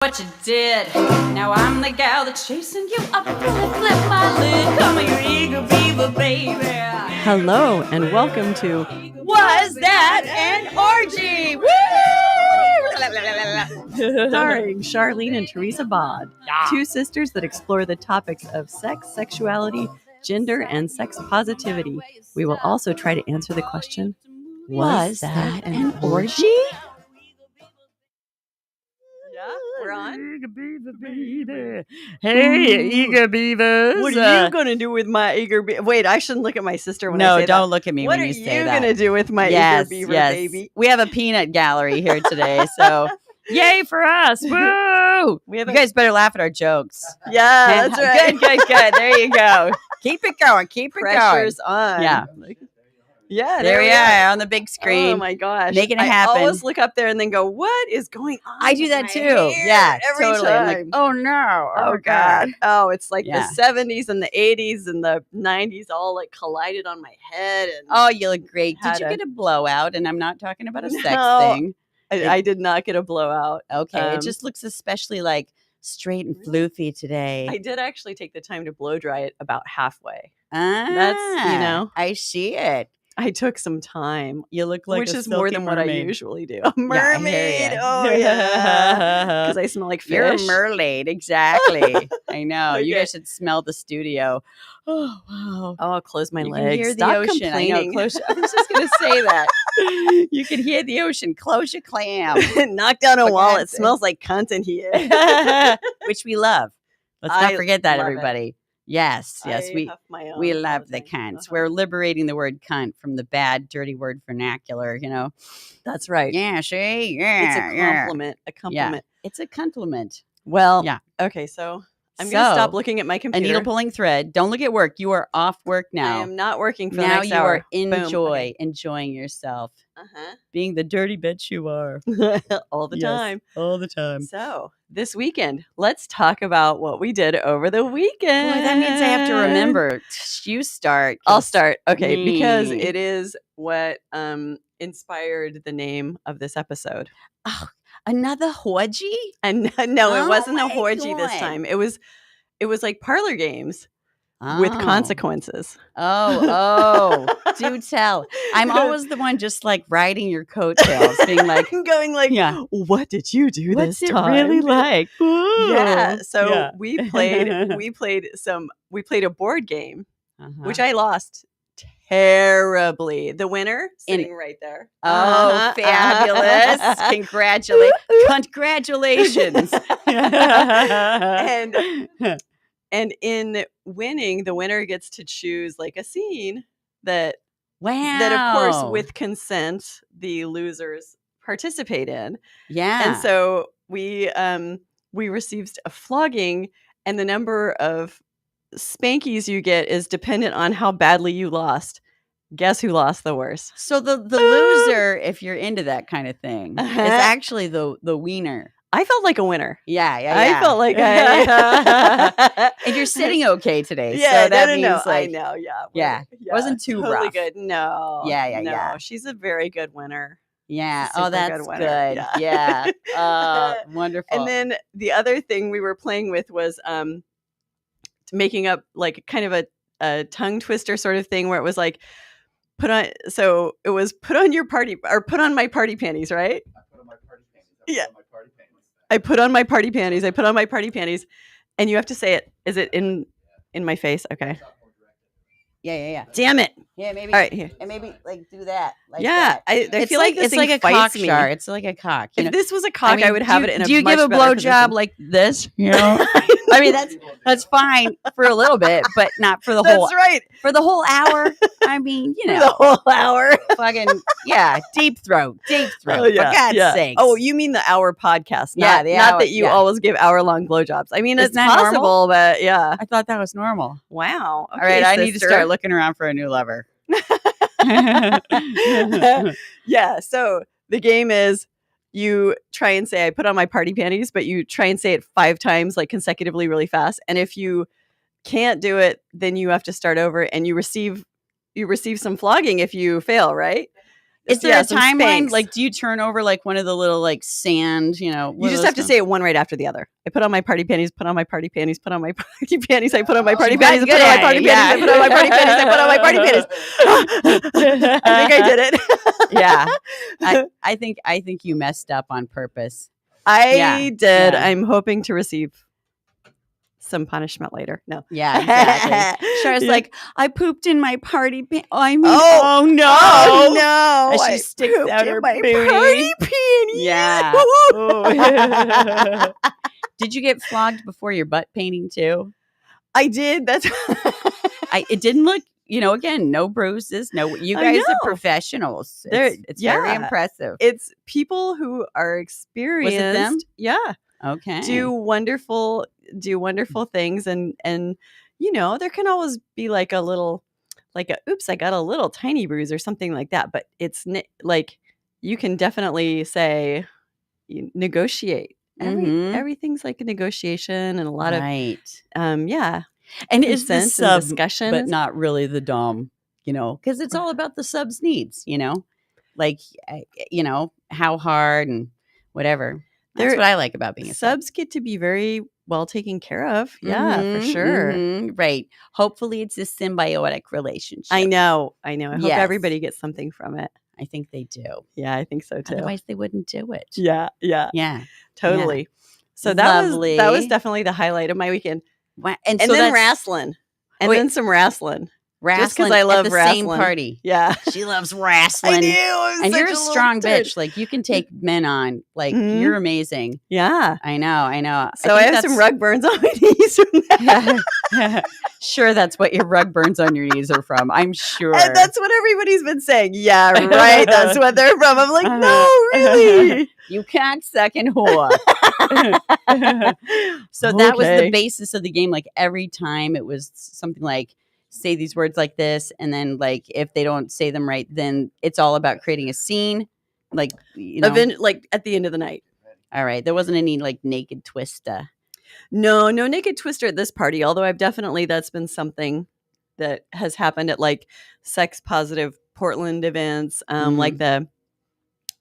What you did. Now I'm the gal that's chasing you up. Flip my lid. Come here, eager beaver, baby. Hello and welcome to Was That an Orgy? Woo! starring Charlene and Teresa Bawd, two sisters that explore the topics of sex, sexuality, gender, and sex positivity. We will also try to answer the question, was that an orgy? Yeah, we're on. Eager beaver, baby. Hey, eager beavers. What are you going to do with my eager beaver? Wait, I shouldn't look at my sister when I say that. No, don't look at me What when are you say you that. going to do with my eager beaver, baby? We have a peanut gallery here today, so yay for us. Woo! You guys better laugh at our jokes. Yeah, that's right. Good. There you go. Keep it going. Pressure's on. Yeah. Yeah, There we are on the big screen. Oh my gosh. Making it I happen. always look up there and then go, what is going on? I do with that my too. hair? Yeah, every totally. I'm like, time. oh no. Oh God. Oh, it's like Yeah. the 70s and the 80s and the 90s all like collided on my head. And Oh, you look great. Did Had you a- get a blowout? And I'm not talking about a sex No. thing. I did not get a blowout. Okay. It just looks especially like straight and floofy today. I did actually take the time to blow dry it about halfway. That's, I see it. I took some time. You look like which a is more silky than what I mermaid. usually do. A Yeah, I mermaid. hear ya. Oh yeah. Because I smell like fish. You're a mermaid, exactly. I know. You Okay. guys should smell the studio. Oh wow! Oh, I'll close my You can legs. hear the Stop ocean. complaining. I know. I was just gonna say that. You can hear the ocean. Close your clam, Knock down a For wall. It God's sake. smells like cunt in here. which we love. Let's I not forget that, love it. everybody. Yes, I we huff my own we all love the the time. cunts. We're liberating the word cunt from the bad, dirty word vernacular. You know. That's right. Yeah. See. Yeah. It's a yeah. compliment. A compliment. It's a compliment. Well, Yeah. Okay, so I'm going to stop looking at my A computer. needle pulling thread. Don't look at work. You are off work now. I am not working for the now next you hour. are Boom. enjoying yourself, Okay. being the dirty bitch you are All the Yes, time. all the time. So this weekend, let's talk about what we did over the weekend. Boy, that means I have to remember. You start. I'll 'cause- start. Okay, because me. it is what inspired the name of this episode. Oh, another orgy. And no, it Oh wasn't a my orgy this God. time. It was like parlor games with Oh. consequences. Oh, do tell. I'm always the one just like riding your coattails, being like, going like, yeah. what did you do what's this it time? really like? Yeah. Ooh. So Yeah. we played a board game, Uh-huh. which I lost terribly. The winner sitting right there. Oh, Uh-huh. fabulous. Congratulations. And in winning, the winner gets to choose like a scene that of course with consent the losers participate in. yeah. And so we received a flogging, and the number of spankies you get is dependent on how badly you lost. Guess who lost the worst? So the loser, if you're into that kind of thing, is actually the wiener. I felt like a winner. Yeah. I felt like I And you're sitting okay today. Yeah, so that no. means like, I know, yeah. Yeah, wasn't too totally rough. good. No. Yeah. No, she's a very good winner. yeah. She's a Oh, super that's good good. winner. Yeah. Wonderful. And then the other thing we were playing with was making up like kind of a tongue twister sort of thing where it was like put on your party or put on my party panties, right? Yeah. I put on my party panties. I put on my party panties. And you have to say it. Is it in my face? Okay. Yeah. Damn it. Yeah, maybe. All right, here. And maybe like do that. Like Yeah. that. I It's feel like this it's like thing a cock fights me. shark. It's like a cock. You know? If this was a cock, I would have it in a Do you much give a better blowjob position. like this? You know, I mean that's fine for a little bit, but not for the whole That's right. hour. I mean, you For the know, whole hour. fucking deep throat. Oh, For God's sake. Oh, you mean the hour podcast? Yeah, Not, the not hour- that you yeah. always give hour-long blowjobs. I mean, Isn't it's that normal? possible, but yeah. I thought that was normal. Wow. All right, I need to start looking around for a new lover. Yeah. So the game is you try and say, I put on my party panties, but you try and say it 5 times, like consecutively, really fast. And if you can't do it, then you have to start over, and you receive some flogging if you fail, right? Is there a some timeline? Spanx. Like, do you turn over like one of the little like sand, You just have to say it one right after the other. I put on my party panties, put on my party panties, put on my party panties, I put on my party panties, I put on my party panties, I put on my party panties, I put on my party panties. I think I did it. Yeah. I think you messed up on purpose. I did. Yeah. I'm hoping to receive some punishment later. No. Yeah, exactly. Cher's like, I pooped in my party pants. Oh no. Oh no. As she I sticks pooped out in her my booty. party panties. Yeah. Did you get flogged before your butt painting too? I did. That's It didn't look, again, no bruises. No, you guys are know. professionals. They're- It's very yeah. impressive. It's people who are experienced. Was it them? Yeah. Okay. Do wonderful things and there can always be like a little oops, I got a little tiny bruise or something like that, but it's like you can definitely say negotiate. Everything's like a negotiation and a lot right. of yeah. And it's the consent sub, and discussion, but not really the dom, because it's all about the sub's needs, like, how hard and whatever. That's what I like about being a sub. Subs get to be very well taken care of. Yeah, for sure. Right. Hopefully it's a symbiotic relationship. I know. I hope everybody gets something from it. I think they do. Yeah, I think so too. Otherwise they wouldn't do it. Yeah. Totally. Yeah. So that was definitely the highlight of my weekend. And so then wrestling. And then some wrestling. Just because I love at the wrestling. Same party. Yeah. She loves wrestling. I do. And you're a strong bitch. Like, you can take men on. Like, you're amazing. Yeah. I know. So I have some rug burns on my knees from that. Sure, that's what your rug burns on your knees are from. I'm sure. And that's what everybody's been saying. Yeah, right. That's what they're from. I'm like, no, really. You can't second whore. So that was the basis of the game. Like, every time it was something like, say these words like this, and then like if they don't say them right, then it's all about creating a scene, like like at the end of the night. All right, there wasn't any like naked twister. No naked twister at this party. Although that's been something that has happened at like sex positive Portland events. Like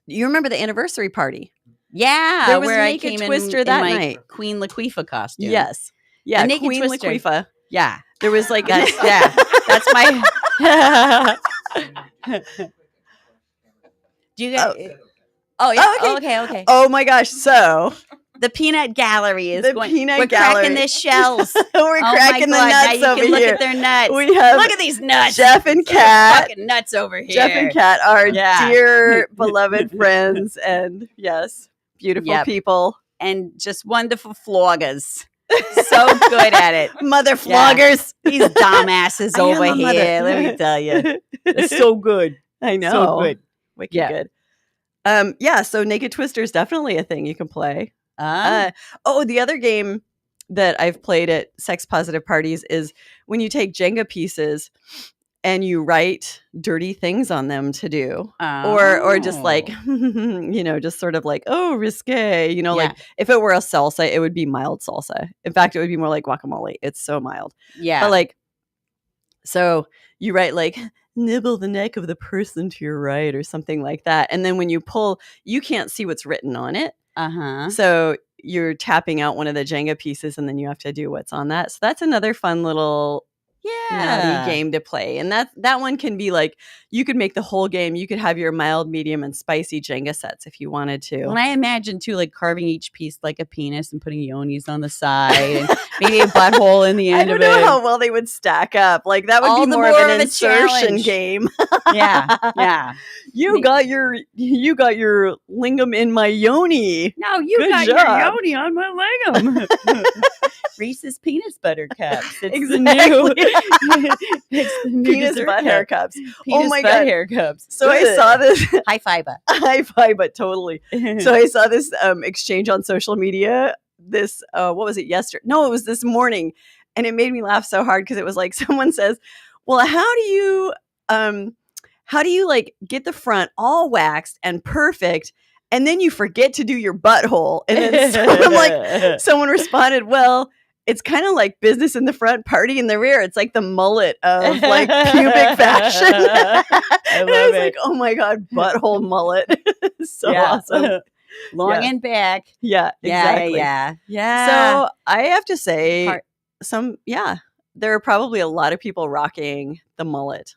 you remember the anniversary party? Yeah, there was where a naked twister that night. Queen Laquifa costume. Yes, yeah, naked Queen twister. Laquifa. Yeah. There was like that's my Do you guys okay. Oh my gosh. So the peanut gallery is we're cracking the shells. We're cracking the nuts now you over can here. Look at their nuts. We have look at these nuts. Jeff and Kat. Fucking nuts over here. Jeff and Kat are dear beloved friends and yes, beautiful people. And just wonderful floggers. So good at it. Mother floggers. These dumbasses over here. Let me tell you. They're so good. I know. So good. Wicked good. So naked twister is definitely a thing you can play. The other game that I've played at sex positive parties is when you take Jenga pieces and you write dirty things on them to do, or just like, just sort of like, oh, risque, like if it were a salsa, it would be mild salsa. In fact, it would be more like guacamole. It's so mild. Yeah. But like, so you write like, nibble the neck of the person to your right or something like that. And then when you pull, you can't see what's written on it. So you're tapping out one of the Jenga pieces and then you have to do what's on that. So that's another fun little naughty game to play. And that one can be like, you could make the whole game. You could have your mild, medium, and spicy Jenga sets if you wanted to. And I imagine too, like carving each piece like a penis and putting yonis on the side and maybe a butthole in the end of it. I don't know how well they would stack up. Like that would be more of an insertion game. Yeah. You got your lingam in my yoni. No, you got your yoni on my lingam. Reese's penis butter cups. It's exactly. It's the new penis butt hair cups. Penis my butt God. hair cups. So I saw this high fiber. Totally. So I saw this exchange on social media. This what was it yesterday? No, it was this morning, and it made me laugh so hard because it was like someone says, "Well, how do you like get the front all waxed and perfect?" And then you forget to do your butthole. And then someone responded, well, it's kind of like business in the front, party in the rear. It's like the mullet of like pubic fashion. I love was it. like, oh my God, butthole mullet. So awesome. Long and back. Yeah, exactly. Yeah. So I have to say there are probably a lot of people rocking the mullet.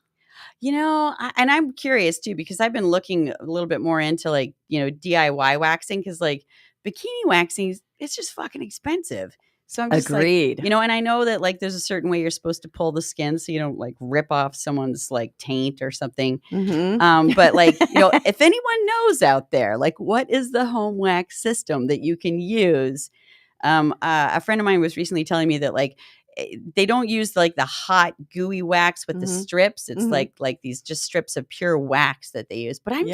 And I'm curious too, because I've been looking a little bit more into like, DIY waxing, because like bikini waxing, it's just fucking expensive. So I'm just agreed. Like, and I know that like there's a certain way you're supposed to pull the skin so you don't like rip off someone's like taint or something. Mm-hmm. But like, if anyone knows out there, like what is the home wax system that you can use? A friend of mine was recently telling me that like they don't use like the hot gooey wax with the strips. It's like these just strips of pure wax that they use. But I'm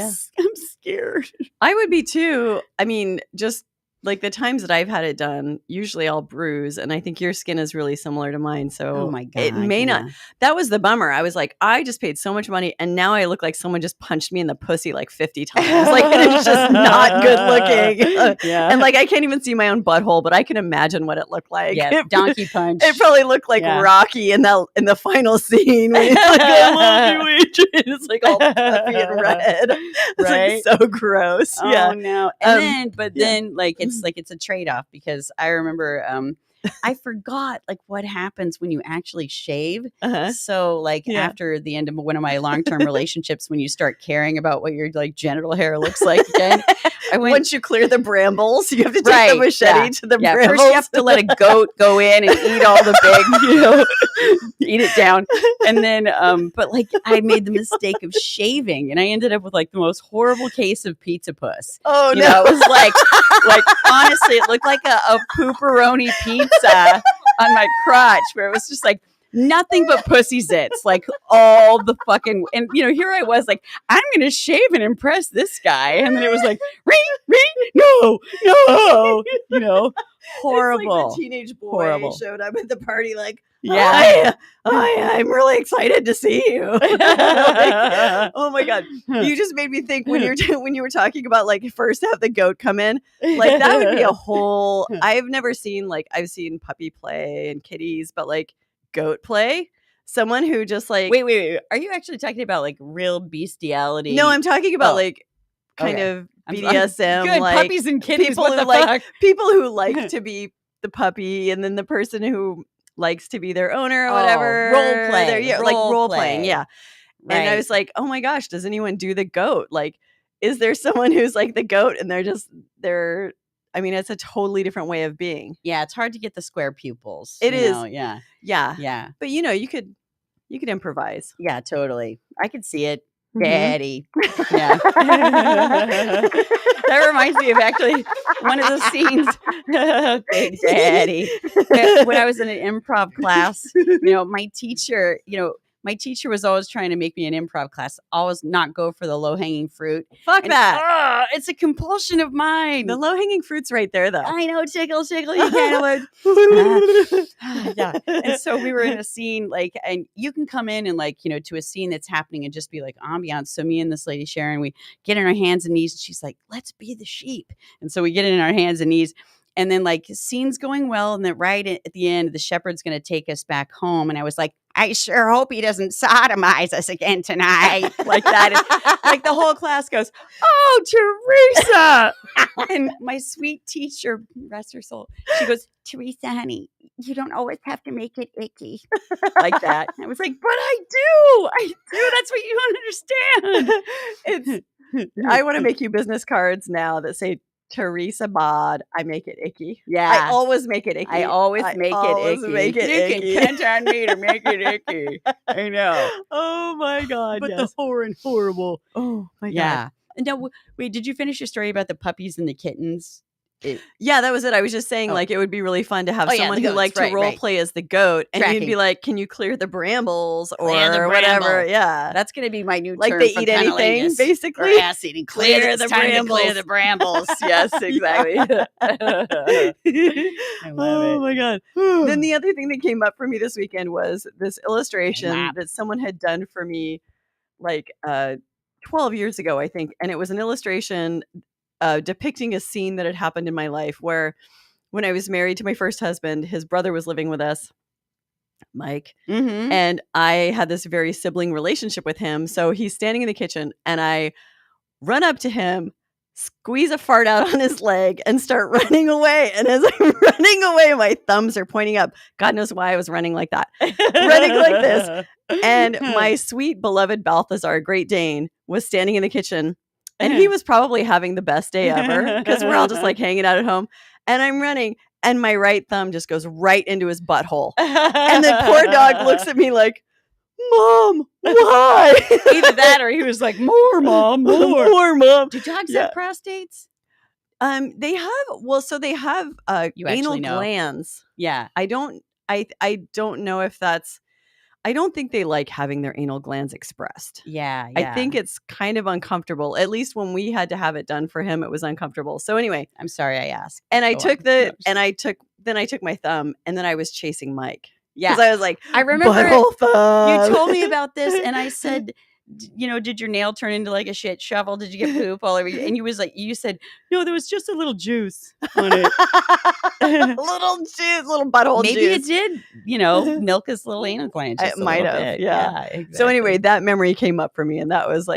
scared. I would be too. I mean, just like the times that I've had it done, usually I'll bruise, and I think your skin is really similar to mine. So oh my God, it may not. That was the bummer. I was like, I just paid so much money, and now I look like someone just punched me in the pussy like 50 times. Like it's just not good looking. Yeah. And like I can't even see my own butthole, but I can imagine what it looked like. Yeah, donkey punch. It probably looked like Rocky in the final scene when he's like, I love you, Adrian. It's like all puffy and red. It's Right? like so gross. Oh yeah. no. And then like it's a trade-off, because I remember I forgot like what happens when you actually shave. So like after the end of one of my long-term relationships, when you start caring about what your like genital hair looks like again, once you clear the brambles, you have to take the machete to the brambles. First you have to let a goat go in and eat all the big, eat it down. And then, but like I made the mistake of shaving, and I ended up with like the most horrible case of pizza puss. Oh no. It was like honestly, it looked like a pooperoni pizza on my crotch, where it was just like nothing but pussy zits, like all the fucking, and here I was like, I'm gonna shave and impress this guy, and then it was like ring, no, horrible. It's like the teenage boy showed up at the party like, yeah, I'm really excited to see you. Like, oh my God, you just made me think when you were talking about like first have the goat come in, like that would be a whole. I've seen puppy play and kitties, but like goat play, someone who just like wait, are you actually talking about like real bestiality? No, I'm talking about like kind of BDSM, good like puppies and kitties. People what who the fuck? People who like to be the puppy, and then the person who likes to be their owner or whatever. Role play, role playing, yeah. Right. And I was like, oh my gosh, does anyone do the goat? Like, is there someone who's like the goat, and they're I mean, it's a totally different way of being. Yeah, it's hard to get the square pupils. It is. Yeah. But you could improvise. Yeah, totally. I could see it. Daddy. Yeah. That reminds me of actually one of the scenes. Big Daddy. When I was in an improv class, my teacher was always trying to make me an improv class, always not go for the low-hanging fruit. Fuck that. It's a compulsion of mine. The low-hanging fruit's right there, though. I know, tickle, you can't yeah. And so we were in a scene, like, and you can come in and like, to a scene that's happening and just be like ambiance. So me and this lady, Sharon, we get on our hands and knees, and she's like, let's be the sheep. And so we get in our hands and knees. And then like scene's going well, and then right at the end, the shepherd's going to take us back home. And I was like, I sure hope he doesn't sodomize us again tonight. Like that. And, like the whole class goes, oh, Teresa. And my sweet teacher, rest her soul, she goes, Teresa, honey, you don't always have to make it icky. Like that. I was like, but I do. That's what you don't understand. I want to make you business cards now that say, Teresa Bawd, I make it icky. Yeah. I always make it icky. I always make it icky. You can count on me to make it icky. I know. Oh my God. But the horror and horrible. Oh my God. Yeah. No, wait, did you finish your story about the puppies and the kittens? Yeah, that was it. I was just saying, like, it would be really fun to have someone who liked to role play as the goat, and you'd be like, "Can you clear the brambles or whatever?" Yeah, that's going to be my new term. Like they eat anything, basically. Or ass eating. Clear the brambles. Clear the brambles. Yes, exactly. I love it. Oh my God. Then the other thing that came up for me this weekend was this illustration that someone had done for me, like 12 years ago, I think, and it was an illustration depicting a scene that had happened in my life where when I was married to my first husband, his brother was living with us, Mike, Mm-hmm. and I had this very sibling relationship with him. So he's standing in the kitchen and I run up to him, squeeze a fart out on his leg, and start running away. And as I'm running away, my thumbs are pointing up. God knows why I was running like that. Running like this. And my sweet, beloved Balthazar, Great Dane, was standing in the kitchen. And he was probably having the best day ever because we're all just like hanging out at home. And I'm running. And my right thumb just goes right into his butthole. And the poor dog looks at me like, Mom, why? Either that or he was like, more, Mom, more. More, Mom. Do dogs Yeah. have prostates? They have You anal actually know. glands. Yeah. I don't know if that's, I don't think they like having their anal glands expressed. Yeah. I think it's kind of uncomfortable. At least when we had to have it done for him, it was uncomfortable. So anyway, I'm sorry I asked. and I Go took on. the, No, and I took my thumb, and then I was chasing Mike. Yeah. Because I was like, I remember butthole thumb. you told me about this, and I said, did your nail turn into like a shit shovel? Did you get poop all over you? And you said, no, there was just a little juice on it. Little juice, little butthole Maybe juice. it did, milk his little anal gland. It Just a might little have, bit. yeah. Exactly. So anyway, that memory came up for me, and that was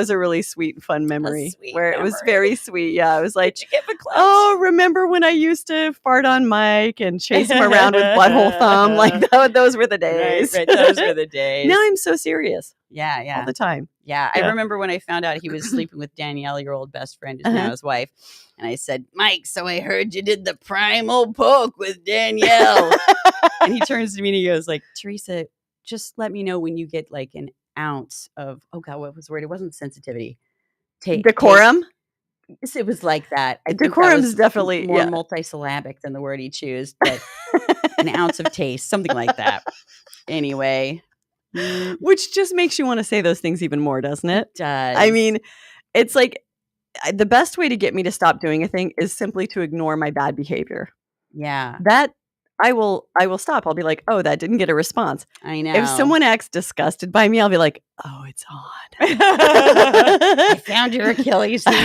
a really sweet and fun memory sweet where it was memory. very sweet. Yeah, I was like, did you give a close? oh, remember when I used to fart on Mike and chase him around with butthole thumb? Like those were the days. Right, those were the days. Now I'm so serious Yeah. all the time. Yeah, Yeah. I remember when I found out he was sleeping with Danielle, your old best friend, who's now his wife. And I said, Mike, so I heard you did the primal poke with Danielle. And he turns to me and he goes like, Teresa, just let me know when you get like an ounce of, oh God, what was the word? It wasn't sensitivity. Decorum? Taste. It was like that. I think that Decorum's was definitely more multisyllabic than the word he chose, but an ounce of taste, something like that. Anyway. Which just makes you want to say those things even more, doesn't it? It does. I mean, it's like the best way to get me to stop doing a thing is simply to ignore my bad behavior. Yeah. That I will stop. I'll be like, oh, that didn't get a response. I know. If someone acts disgusted by me, I'll be like, oh, it's on. I found your Achilles heel.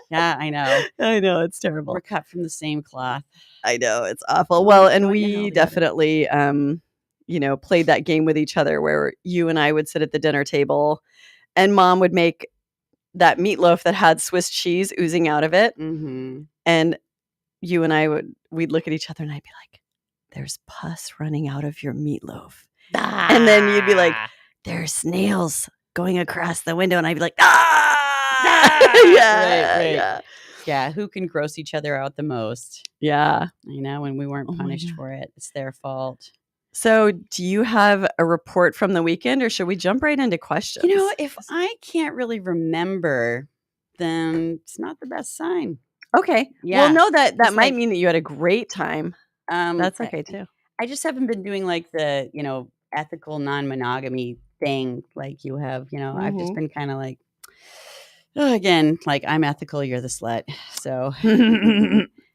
Yeah, I know. I know, it's terrible. We're cut from the same cloth. I know, it's awful. Well, and Going to hell we together. definitely played that game with each other where you and I would sit at the dinner table and Mom would make that meatloaf that had Swiss cheese oozing out of it. Mm-hmm. And you and we'd look at each other and I'd be like, there's pus running out of your meatloaf. And then you'd be like, there's snails going across the window. And I'd be like, yeah, Right. yeah. Yeah, who can gross each other out the most? Yeah. I know, when we weren't Oh my punished God. for it. It's their fault. So do you have a report from the weekend or should we jump right into questions? If I can't really remember, then it's not the best sign. Okay. Yeah. Well, no, that It's might like- mean that you had a great time. That's okay too. I just haven't been doing like the, ethical non-monogamy thing like you have, I've just been kind of like, again, like I'm ethical, you're the slut. So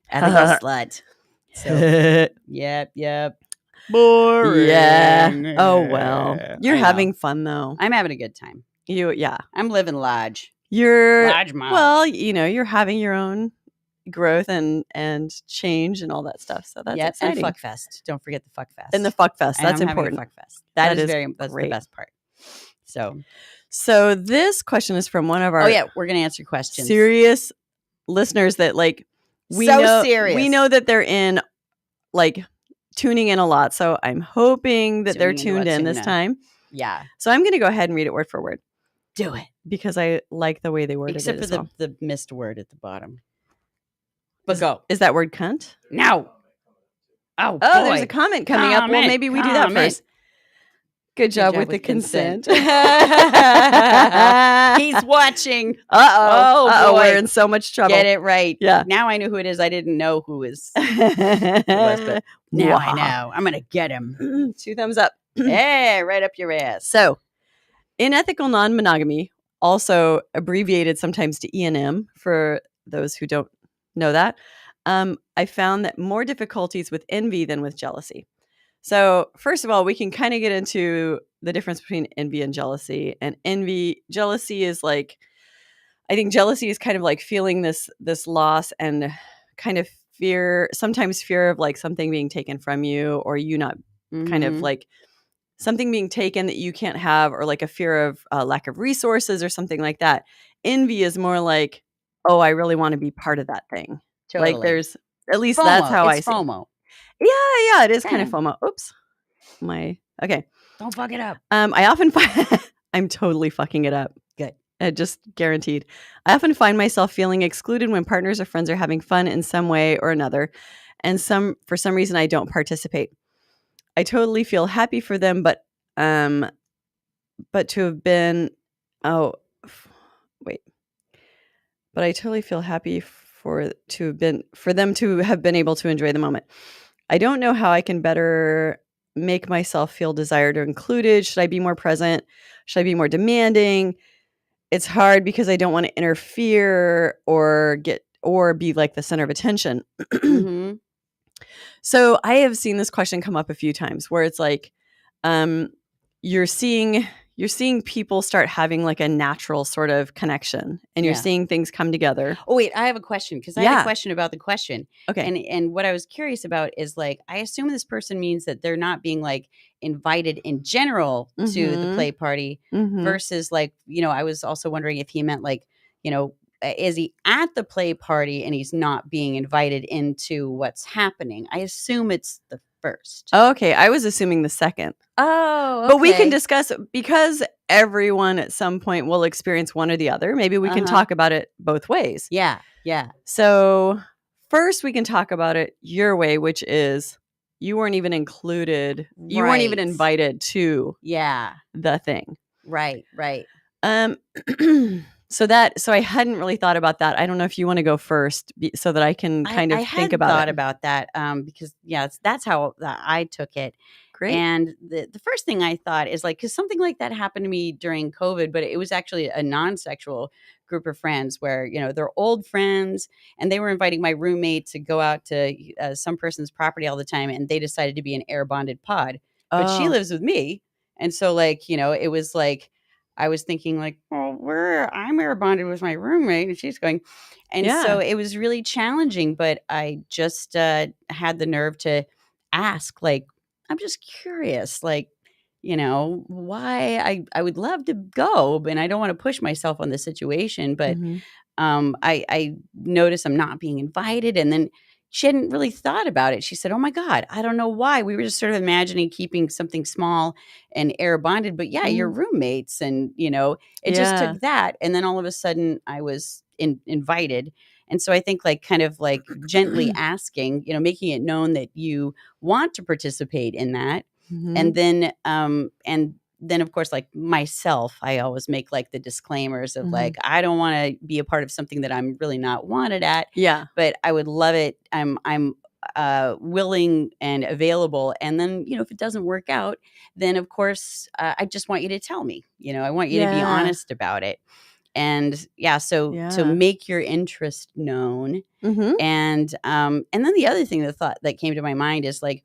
ethical slut. So yep. Boring. Yeah. Oh, well. You're I know. having fun though. I'm having a good time. Yeah. I'm living large. You're Large mom. well, you're having your own growth and change and all that stuff. So that's Yep, exciting. and Fuck Fest. Don't forget the Fuck Fest. And the Fuck Fest. And That's I'm having a important. Fuck Fest. That's is that's great. the best part. So this question is from one of our We're gonna answer questions. serious listeners that we So know serious. we know that they're in tuning in a lot. So I'm hoping that they're Tuning into tuned in what's this tuna. time. Yeah, So I'm going to go ahead and read it word for word do it. because I like the way they worded Except it. for as well. the missed word at the bottom. But go Is that word cunt? now. Oh, Oh, boy. there's a comment coming up. Well, Comment, maybe we do that comment. first. Good job with the consent. He's watching. Uh-oh. Oh, Uh-oh. boy. We're in so much trouble. Get it right. Yeah. Now I know who it is. I didn't know who was. but now I know. I'm gonna get him. 2 thumbs up. Hey, right up your ass. So, in ethical non-monogamy, also abbreviated sometimes to E&M for those who don't know that, I found that more difficulties with envy than with jealousy. So, first of all, we can kind of get into the difference between envy and jealousy. And jealousy is like I think jealousy is kind of like feeling this loss and kind of sometimes fear of like something being taken from you, or you not kind of like something being taken that you can't have, or like a fear of lack of resources or something like that. Envy is more like, oh, I really want to be part of that thing. Totally. Like there's, at least FOMO. that's how It's I see. FOMO. Yeah, it is kind of Okay. FOMO. Oops. Okay. Don't fuck it up. I often find I'm totally fucking it up. Good. Just guaranteed. I often find myself feeling excluded when partners or friends are having fun in some way or another, and for some reason I don't participate. I totally feel happy for them, but to have been but I totally feel happy for them to have been able to enjoy the moment. I don't know how I can better make myself feel desired or included. Should I be more present? Should I be more demanding? It's hard because I don't want to interfere or be like the center of attention. Mm-hmm. So I have seen this question come up a few times where it's like, you're seeing people start having like a natural sort of connection, and you're seeing things come together. Oh, wait, I have a question, because I had a question about the question. Okay. And what I was curious about is like, I assume this person means that they're not being like invited in general to the play party versus like, I was also wondering if he meant like, is he at the play party and he's not being invited into what's happening? I assume it's the first. Okay, I was assuming the second. Oh, okay. But we can discuss, because everyone at some point will experience one or the other. Maybe we can talk about it both ways. Yeah. So first we can talk about it your way, which is you weren't even included. You weren't even invited to the thing. Right. So I hadn't really thought about that. I don't know if you want to go first so that I can kind of think about it. I thought about that because that's how I took it. Great. And the first thing I thought is like, because something like that happened to me during COVID, but it was actually a non-sexual group of friends where, they're old friends, and they were inviting my roommate to go out to some person's property all the time. And they decided to be an air bonded pod, but she lives with me. And so like, it was like, I was thinking like, well, I'm air bonded with my roommate, and she's going. And so it was really challenging, but I just had the nerve to ask, like, I'm just curious, like, why I would love to go, and I don't want to push myself on the situation, but I notice I'm not being invited. And then she hadn't really thought about it. She said, oh my God, I don't know why. We were just sort of imagining keeping something small and air bonded, but you're roommates. And, it just took that. And then all of a sudden I was invited. And so I think like kind of like gently asking, making it known that you want to participate in that. And then of course, like myself, I always make like the disclaimers of like, I don't want to be a part of something that I'm really not wanted at. Yeah. But I would love it. I'm willing and available. And then, if it doesn't work out, then of course, I just want you to tell me, I want you to be honest about it. And so make your interest known. And then the other thing that came to my mind is like,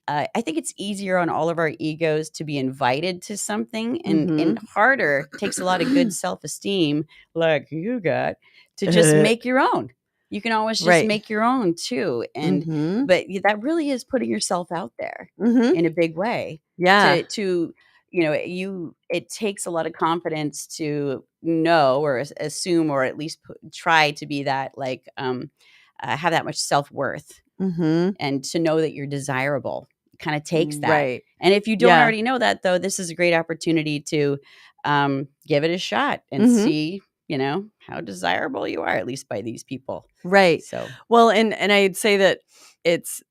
I think it's easier on all of our egos to be invited to something, and harder, takes a lot of good self-esteem, like you got, to just make your own. You can always just make your own too. And but that really is putting yourself out there in a big way. Yeah. To it takes a lot of confidence to know or assume, or at least try to be that, like have that much self-worth, and to know that you're desirable. Kind of takes that. Right. And if you don't already know that, though, this is a great opportunity to give it a shot and see, how desirable you are, at least by these people. Right. So, well, and I'd say that it's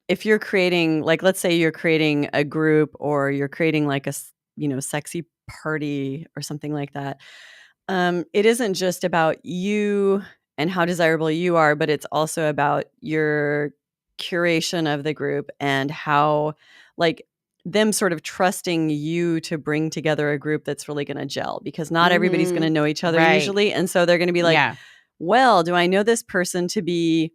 if you're creating, like, let's say you're creating a group, or you're creating like a, sexy party or something like that. It isn't just about you and how desirable you are, but it's also about your curation of the group and how, like, them sort of trusting you to bring together a group that's really going to gel, because not everybody's going to know each other usually. And so they're going to be like, well, do I know this person to be,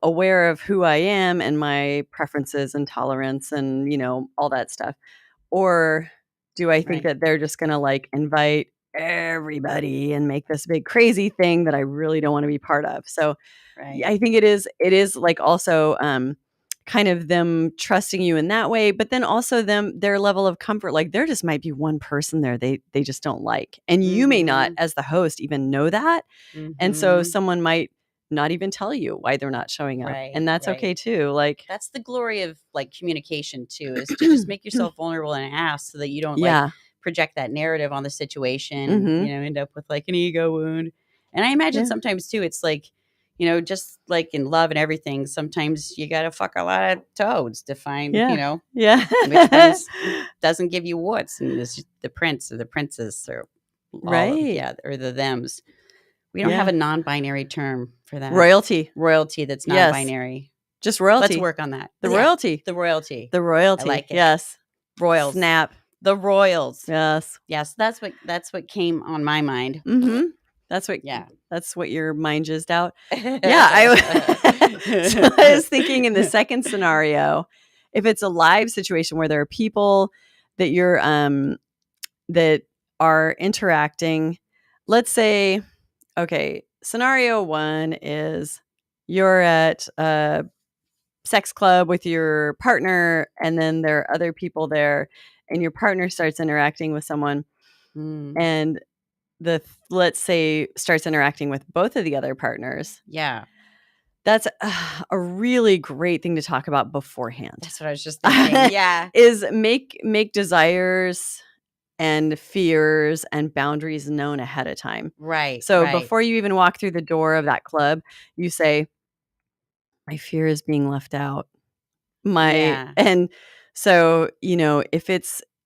aware of who I am and my preferences and tolerance and, all that stuff? Or do I think that they're just going to like invite everybody and make this big crazy thing that I really don't want to be part of. So Right. I think it is like also kind of them trusting you in that way, but then also their level of comfort. Like there just might be one person there they just don't like. And you may not, as the host, even know that. And so someone might not even tell you why they're not showing up. Right, And that's okay too. Like that's the glory of like communication too, is to just make yourself vulnerable and ask so that you don't like project that narrative on the situation, end up with like an ego wound. And I imagine sometimes too, it's like, just like in love and everything, sometimes you got to fuck a lot of toads to find, which ones doesn't give you warts. And it's the prince or the princess or or the thems. We don't have a non-binary term for that. Royalty that's non-binary. Just royalty. Let's work on that. The royalty. The royalty. I like it. Yes. Royals. Snap. The royals. Yes. Yes. That's what came on my mind. Mm-hmm. That's what your mind jizzed out. So I was thinking in the second scenario, if it's a live situation where there are people that you're that are interacting, let's say, okay, scenario 1 is you're at a sex club with your partner, and then there are other people there, and your partner starts interacting with someone, and let's say starts interacting with both of the other partners. Yeah. That's a really great thing to talk about beforehand. That's what I was just thinking. Yeah. Is make desires and fears and boundaries known ahead of time. Right. So before you even walk through the door of that club, you say, my fear is being left out. And so,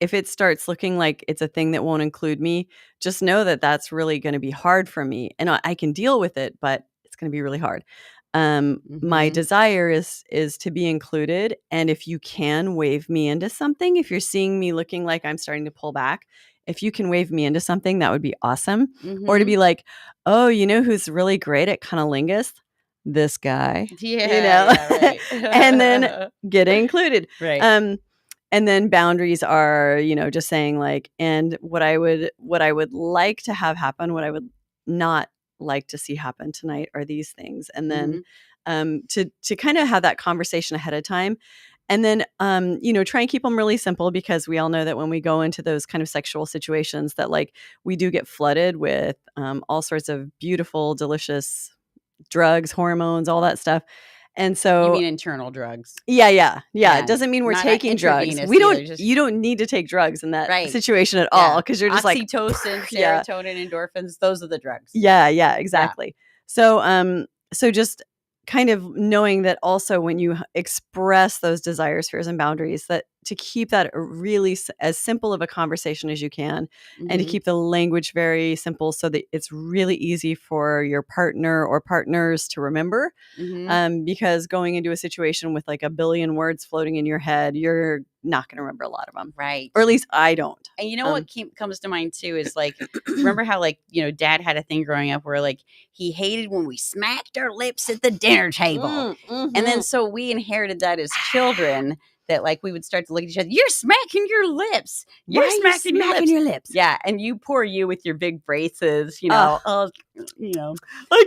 if it starts looking like it's a thing that won't include me, just know that that's really going to be hard for me. And I can deal with it, but it's going to be really hard. My desire is to be included. And if you can wave me into something, if you're seeing me looking like I'm starting to pull back, if you can wave me into something, that would be awesome. Or to be like, oh, who's really great at cunnilingus? This guy. Right. And then get included. Right. And then boundaries are, just saying like, and what I would like to have happen, what I would not like to see happen tonight are these things. And then to kind of have that conversation ahead of time. And then, try and keep them really simple, because we all know that when we go into those kind of sexual situations that like we do get flooded with all sorts of beautiful, delicious drugs, hormones, all that stuff. And so you mean internal drugs? Yeah. It doesn't mean we're taking drugs. You don't need to take drugs in that situation at all, because you're just oxytocin, serotonin, endorphins. Those are the drugs. Yeah, exactly. So so just kind of knowing that also when you express those desires, fears, and boundaries, that to keep that really as simple of a conversation as you can, and to keep the language very simple so that it's really easy for your partner or partners to remember. Because going into a situation with like a billion words floating in your head, you're not going to remember a lot of them. Right. Or at least I don't. And what comes to mind too is like, remember how like, Dad had a thing growing up where like he hated when we smacked our lips at the dinner table. And then so we inherited that as children, that like we would start to look at each other. You're smacking your lips. You're smacking your lips. Yeah. And you with your big braces, I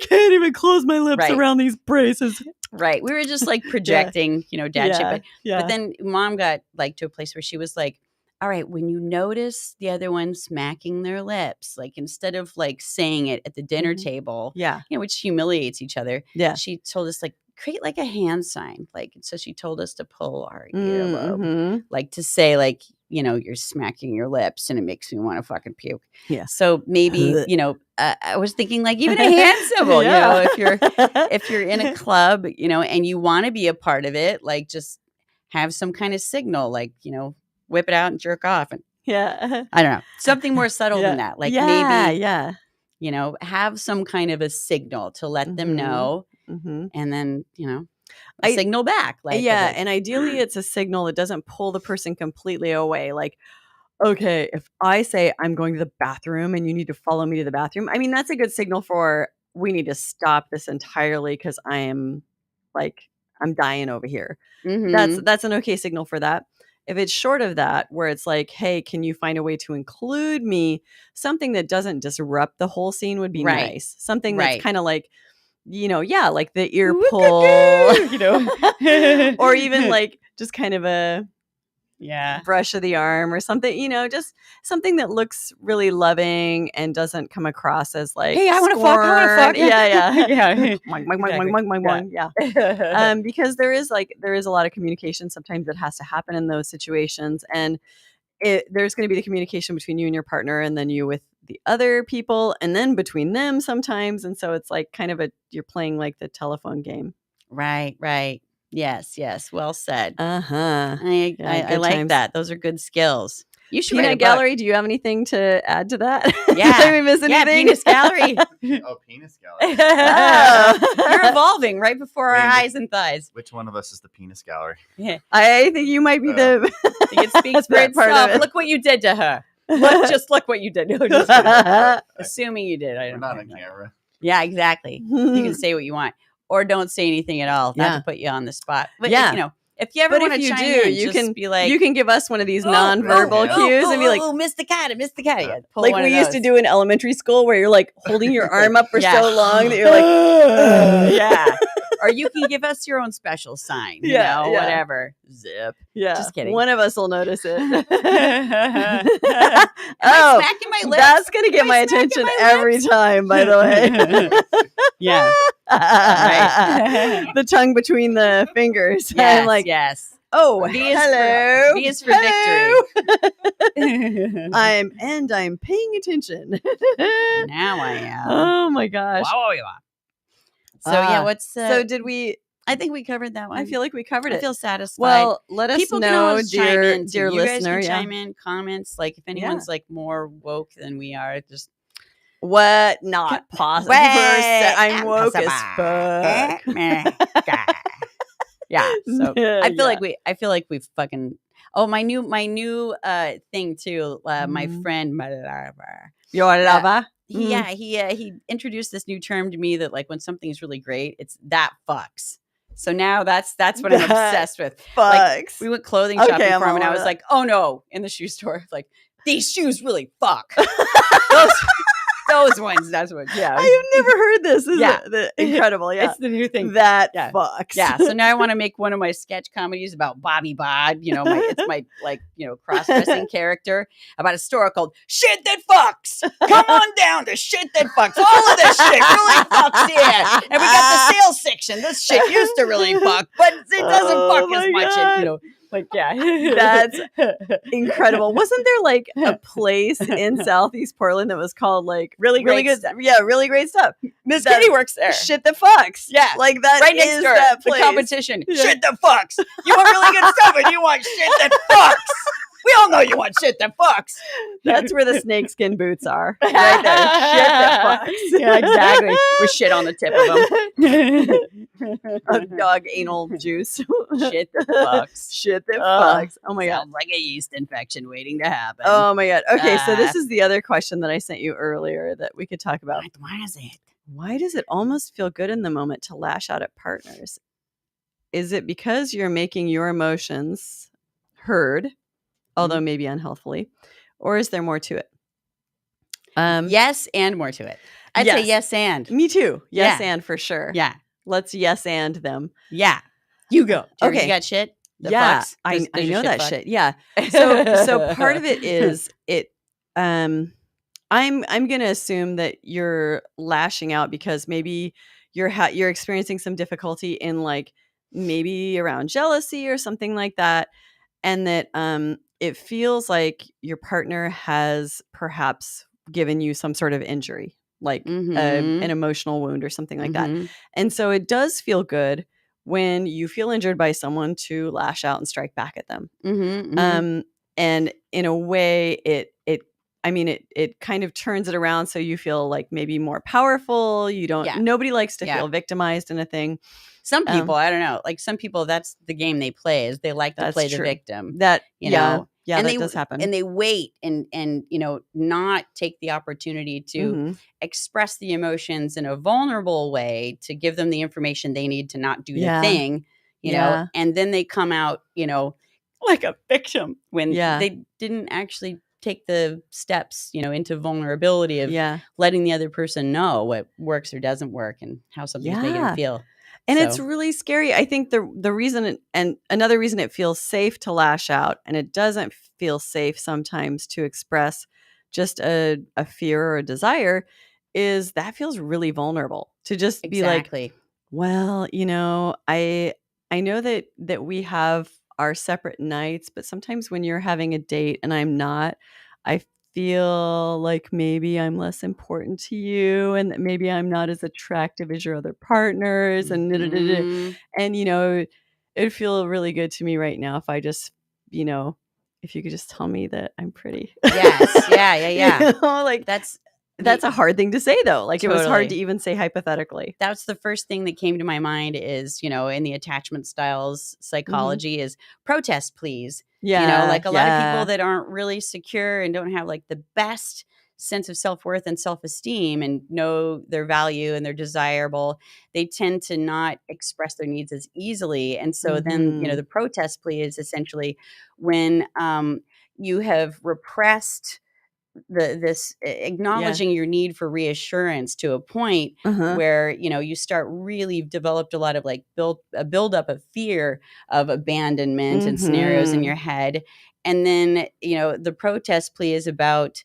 can't even close my lips around these braces. Right. We were just like projecting, dad shit. But then Mom got like to a place where she was like, all right, when you notice the other one smacking their lips, like instead of like saying it at the dinner table, which humiliates each other. Yeah. She told us like, create like a hand sign. Like, so she told us to pull our earlobe, like to say like, you're smacking your lips and it makes me want to fucking puke. Yeah. So maybe, I was thinking like even a hand symbol, if you're in a club, and you want to be a part of it, like just have some kind of signal, like, whip it out and jerk off. And I don't know, something more subtle than that. Like maybe, have some kind of a signal to let them know. And then, a signal back. Like, and ideally it's a signal that doesn't pull the person completely away. Like, okay, if I say I'm going to the bathroom and you need to follow me to the bathroom, I mean, that's a good signal for we need to stop this entirely because I'm dying over here. That's an okay signal for that. If it's short of that, where it's like, hey, can you find a way to include me? Something that doesn't disrupt the whole scene would be Right. nice. Something Right. that's kind of like, like the ear pull, or even like just kind of a brush of the arm or something, just something that looks really loving and doesn't come across as like, hey, I want to fuck. Yeah. Yeah. Because there is a lot of communication sometimes that has to happen in those situations, and there's going to be the communication between you and your partner, and then you with the other people, and then between them sometimes, and so it's like kind of you're playing like the telephone game. Right. Yes. Well said. I I like that. Those are good skills. You should Peanut Gallery, do you have anything to add to that? Yeah. Did we miss anything? Penis Gallery. Penis Gallery. You're evolving right before our eyes and thighs. Which one of us is the Penis Gallery? Yeah. I think you might be the. It speaks for that part of itself. it. Look what you did to her. Look what you did. No, just assuming you did. We're not on camera. Yeah, exactly. You can say what you want, or don't say anything at all. Not to put you on the spot. But if you ever want to chime in, you just can be like, you can give us one of these nonverbal cues and be like, Mr. Cat. Yeah, like we used to do in elementary school, where you're like holding your arm up for so long that you're like, yeah. Or you can give us your own special sign, whatever. Zip. Yeah. Just kidding. One of us will notice it. Smacking my lips? That's going to get my attention every time, by the way. Yeah. Right. The tongue between the fingers. Yes, I'm like, yes. Oh, hello. V is for victory. I'm paying attention. Now I am. Oh my gosh. So what's so did we? I think we covered that one. I feel like we covered it. I feel satisfied. Well, let us People know, dear you listener. guys can chime in comments. Like if anyone's like more woke than we are, just what? Not possible. I'm woke as fuck. Yeah. So I feel like we've fucking. Oh, my new thing too. My friend, your lover. He introduced this new term to me that like when something's really great, it's that fucks. So now that's what I'm obsessed with. Fucks. Like, we went clothing shopping for him, and I was like, oh no, in the shoe store, like these shoes really fuck. Those ones. That's what. Yeah. I have never heard this. This is incredible. Yeah. It's the new thing. That fucks. Yeah. So now I want to make one of my sketch comedies about Bobby Bawd. It's my cross-dressing character about a store called Shit That Fucks. Come on down to Shit That Fucks. All of this shit really fucks here. And we got the sales section. This shit used to really fuck, but it doesn't fuck as much. That's incredible. Wasn't there like a place in Southeast Portland that was called like really good stuff? Yeah, really great stuff. Miss Kitty works there. Shit That Fucks. Yeah, like that right next door. That place. The competition. Yeah. Shit That Fucks. You want really good stuff, and you want shit that fucks. We all know you want shit that fucks. That's where the snakeskin boots are. Right there. Shit that fucks. Yeah, exactly. With shit on the tip of them. Of dog anal juice. Shit that fucks. Shit that fucks. Oh my God. Sounds like a yeast infection waiting to happen. Oh my God. Okay, so this is the other question that I sent you earlier that we could talk about. Why is it? Why does it almost feel good in the moment to lash out at partners? Is it because you're making your emotions heard, although maybe unhealthfully, or is there more to it? Yes, and more to it. I'd say yes and. Me too. Yes and for sure. Yeah. Let's yes and them. Yeah. You go. Okay. You got shit? I know that shit. Yeah. So part of it is I'm going to assume that you're lashing out because maybe you're experiencing some difficulty in like maybe around jealousy or something like that, and that it feels like your partner has perhaps given you some sort of injury, like an emotional wound or something like that. And so it does feel good when you feel injured by someone to lash out and strike back at them. And in a way, it kind of turns it around so you feel like maybe more powerful. Nobody likes to feel victimized in a thing. Some people, I don't know, like some people, that's the game they play, is they like to play the victim. That, know? Yeah, that does happen. And they wait and not take the opportunity to express the emotions in a vulnerable way to give them the information they need to not do the thing, you know, and then they come out, like a victim when Yeah. they didn't actually take the steps, into vulnerability of Yeah. letting the other person know what works or doesn't work and how something's making them Yeah. feel. And it's So- really scary. I think the reason, and another reason it feels safe to lash out, and it doesn't feel safe sometimes to express just a fear or a desire, is that feels really vulnerable to just be like, exactly. well, I know that we have our separate nights, but sometimes when you're having a date and I'm not, I feel like maybe I'm less important to you and that maybe I'm not as attractive as your other partners and Mhm. and it'd feel really good to me right now if I just, if you could just tell me that I'm pretty. Yes. Yeah. Like That's that's a hard thing to say though. Like it was hard to Totally. even say hypothetically. That's the first thing that came to my mind is, in the attachment styles psychology is protest, please. Yeah. Like a lot of people that aren't really secure and don't have like the best sense of self-worth and self-esteem and know their value and they're desirable, they tend to not express their needs as easily. And so then, Mhm. the protest plea is essentially when you have repressed this acknowledging your need for reassurance to a point Uh-huh. where you start really developed a lot of like build up of fear of abandonment and scenarios in Mhm. your head. And then the protest plea is about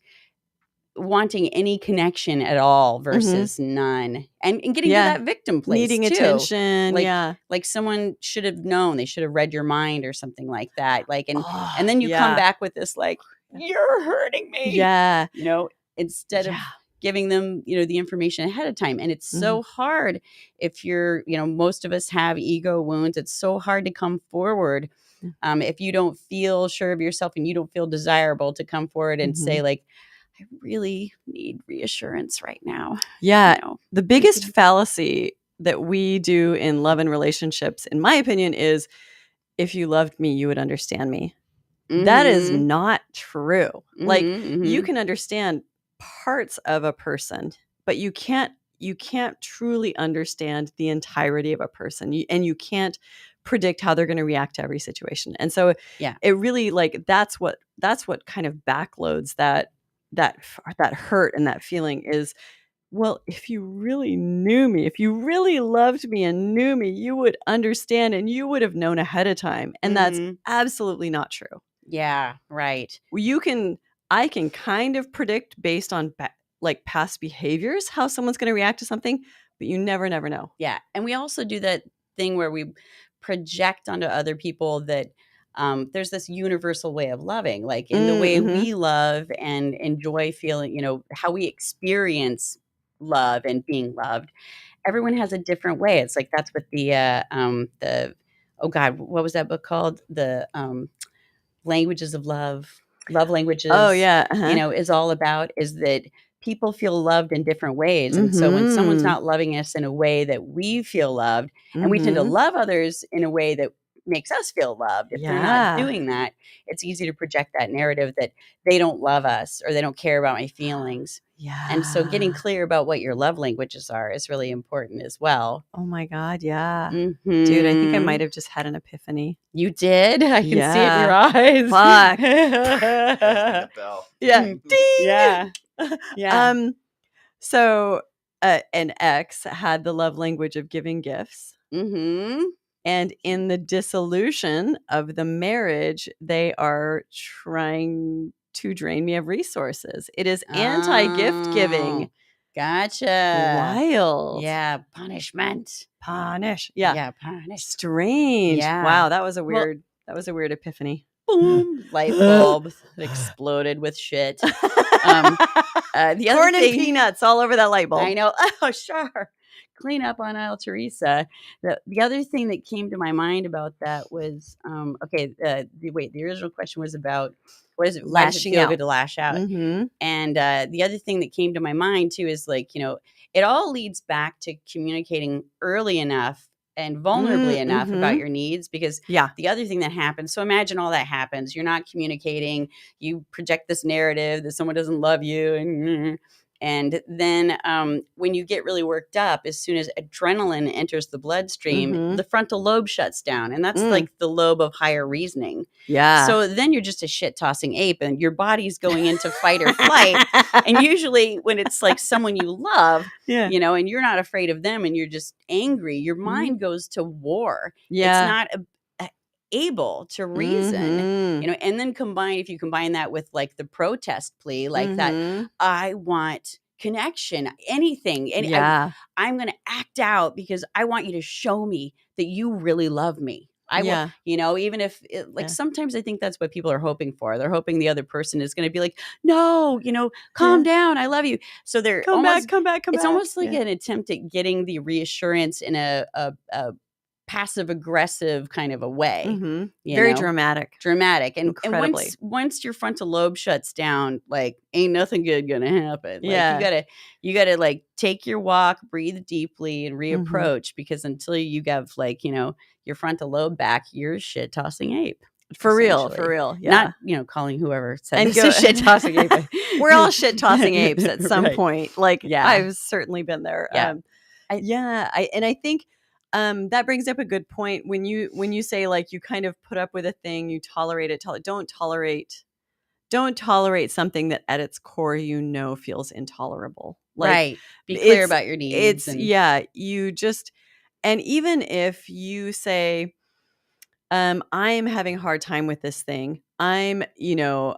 wanting any connection at all versus none, and getting to Yeah. that victim place Needing too. attention. Like Yeah. like someone should have known, they should have read your mind or something like that, like and then you come yeah. back with this like, you're hurting me, Yeah. instead of Yeah. giving them the information ahead of time. And it's so hard if you're most of us have ego wounds. It's so hard to come forward if you don't feel sure of yourself and you don't feel desirable to come forward and say like, I really need reassurance right now. Yeah. You know, The biggest fallacy that we do in love and relationships, in my opinion, is if you loved me, you would understand me. That is Mhm. not true. Like Mhm, you mhm. can understand parts of a person, but you can't truly understand the entirety of a person. And you can't predict how they're going to react to every situation. And so Yeah. it really like that's what kind of backloads that hurt and that feeling is, well, if you really knew me, if you really loved me and knew me, you would understand and you would have known ahead of time. And that's Mhm. absolutely not true. Yeah, right. I can kind of predict based on like past behaviors how someone's going to react to something, but you never know. Yeah. And we also do that thing where we project onto other people that there's this universal way of loving, like in the way we love and enjoy feeling, how we experience love and being loved. Everyone has a different way. It's like that's what the oh God, what was that book called? The languages of love languages, Oh yeah. is all about, is that people feel loved in different ways. And so when someone's not loving us in a way that we feel loved, and we tend to love others in a way that makes us feel loved, if they're not doing that, it's easy to project that narrative that they don't love us or they don't care about my feelings. Yeah. And so getting clear about what your love languages are is really important as well. Oh my God. Yeah. Dude, I think I might Mhm. have just had an epiphany. You did? I can see it in your Yeah. eyes. Fuck. The bell. Yeah. Mm. Ding. Yeah. Yeah. So an ex had the love language of giving gifts. Mhm. And in the dissolution of the marriage, they are trying to drain me of resources. It is anti-gift giving. Oh, gotcha. Wild. Yeah, punishment. Punish. Yeah. Yeah, punish. Strange. Yeah. Wow, that was a Well- weird epiphany. Boom. Light bulb exploded with shit. The other Corn and thing, peanuts all over that light bulb. I know. Oh, sure. Clean up on Isle Teresa. The other thing that came to my mind about that was the original question was about why does it Lashing feel out. good to lash out? Mm-hmm. And the other thing that came to my mind too is like, it all leads back to communicating early enough and vulnerably enough about your needs, because Yeah. the other thing that happens, so imagine all that happens, you're not communicating, you project this narrative that someone doesn't love you, And then when you get really worked up, as soon as adrenaline enters the bloodstream, the frontal lobe shuts down. And that's like the lobe of higher reasoning. Yeah. So then you're just a shit tossing ape and your body's going into fight or flight. And usually when it's like someone you love, you know, and you're not afraid of them and you're just angry, your mind goes to war. Yeah. It's not able to reason, you know, and then if you combine that with like the protest plea, like that, I want connection, anything. And I'm going to act out because I want you to show me that you really love me. I will, you know, even if sometimes I think that's what people are hoping for. They're hoping the other person is going to be like, no, you know, calm down. I love you. So they're come back. It's almost like an attempt at getting the reassurance in a passive aggressive kind of a way. Very dramatic. And once your frontal lobe shuts down, like ain't nothing good gonna happen. Like you gotta like take your walk, breathe deeply, and reapproach, because until you have like, you know, your frontal lobe back, you're shit tossing ape. For real. Yeah. Not, you know, calling whoever said this is shit tossing ape. We're all shit tossing apes at some point. Like, Yeah. I've certainly been there. Yeah. I think that brings up a good point when you say like you kind of put up with a thing, you tolerate it. Don't tolerate something that at its core you know feels intolerable. Like, right. Be clear about your needs. You just, and even if you say, I am having a hard time with this thing. You know,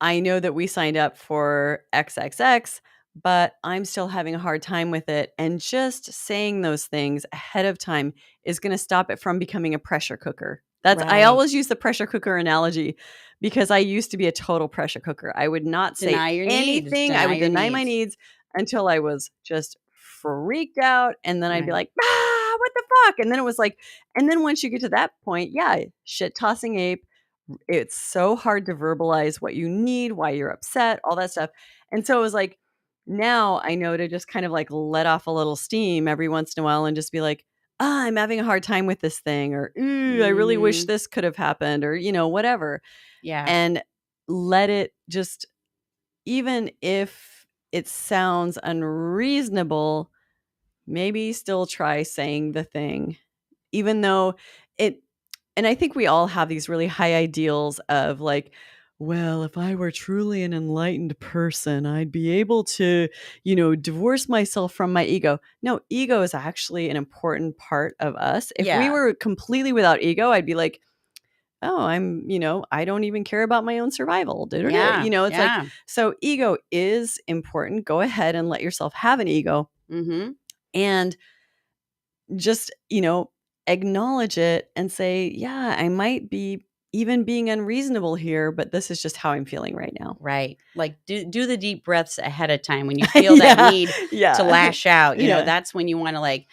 I know that we signed up for XXX, but I'm still having a hard time with it. And just saying those things ahead of time is going to stop it from becoming a pressure cooker. I always use the pressure cooker analogy because I used to be a total pressure cooker. I would not say anything. I would deny my needs until I was just freaked out. And then I'd be like, what the fuck? And then it was like, and then once you get to that point, shit tossing ape. It's so hard to verbalize what you need, why you're upset, all that stuff. And so it was like, now I know to just kind of like let off a little steam every once in a while and just be like, I'm having a hard time with this thing, or I really wish this could have happened, or, you know, whatever. Yeah. And let it just, even if it sounds unreasonable, maybe still try saying the thing, even though and I think we all have these really high ideals of like, well, if I were truly an enlightened person, I'd be able to, you know, divorce myself from my ego. No, ego is actually an important part of us. If we were completely without ego, I'd be like, oh, I don't even care about my own survival. Yeah. You know, it's like, so ego is important. Go ahead and let yourself have an ego. And just, you know, acknowledge it and say, yeah, I might be even being unreasonable here, but this is just how I'm feeling right now. Right. Like do the deep breaths ahead of time when you feel that need to lash out. You know, that's when you want to like,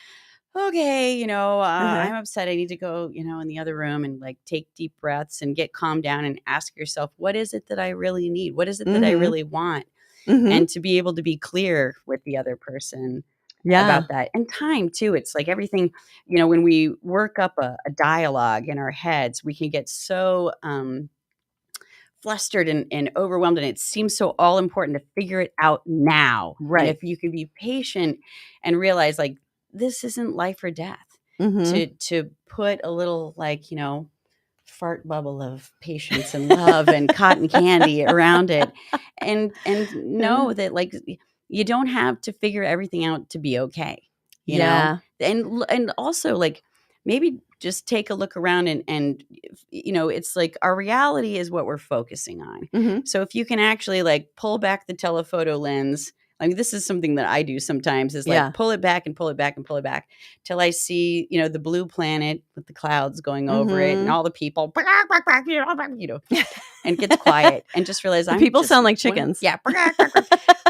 okay, you know, I'm upset. I need to go, you know, in the other room and like take deep breaths and get calmed down and ask yourself, what is it that I really need? What is it that I really want? And to be able to be clear with the other person about that. And time too. It's like everything, you know, when we work up a dialogue in our heads, we can get so flustered and overwhelmed, and it seems so all important to figure it out now. Right. And if you can be patient and realize like this isn't life or death, to put a little like, you know, fart bubble of patience and love and cotton candy around it, and know that like you don't have to figure everything out to be okay, you know? And also like maybe just take a look around and you know, it's like our reality is what we're focusing on. So if you can actually like pull back the telephoto lens, I mean, this is something that I do sometimes is like pull it back and pull it back and pull it back till I see, you know, the blue planet with the clouds going over it and all the people, you know, and it gets quiet and just realize people sound like chickens.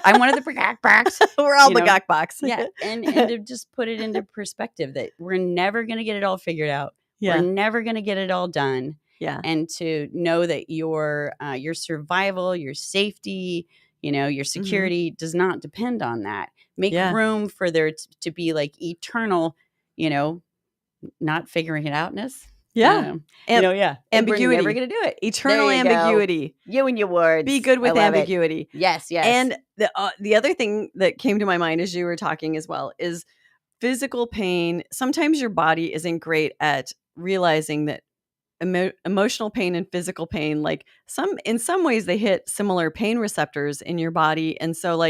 I'm one of the bracks. We're all the gawk box. And to just put it into perspective that we're never going to get it all figured out. We're never going to get it all done. And to know that your survival, your safety, you know, your security does not depend on that. Make room for there to be like eternal, you know, not figuring it outness. Yeah. And we're Ambiguity. never going to do it. Eternal There you go. ambiguity. You and your words. Be good with I love it. ambiguity. Yes. And the other thing that came to my mind as you were talking as well is physical pain. Sometimes your body isn't great at realizing that emotional pain and physical pain, like in some ways they hit similar pain receptors in your body. And so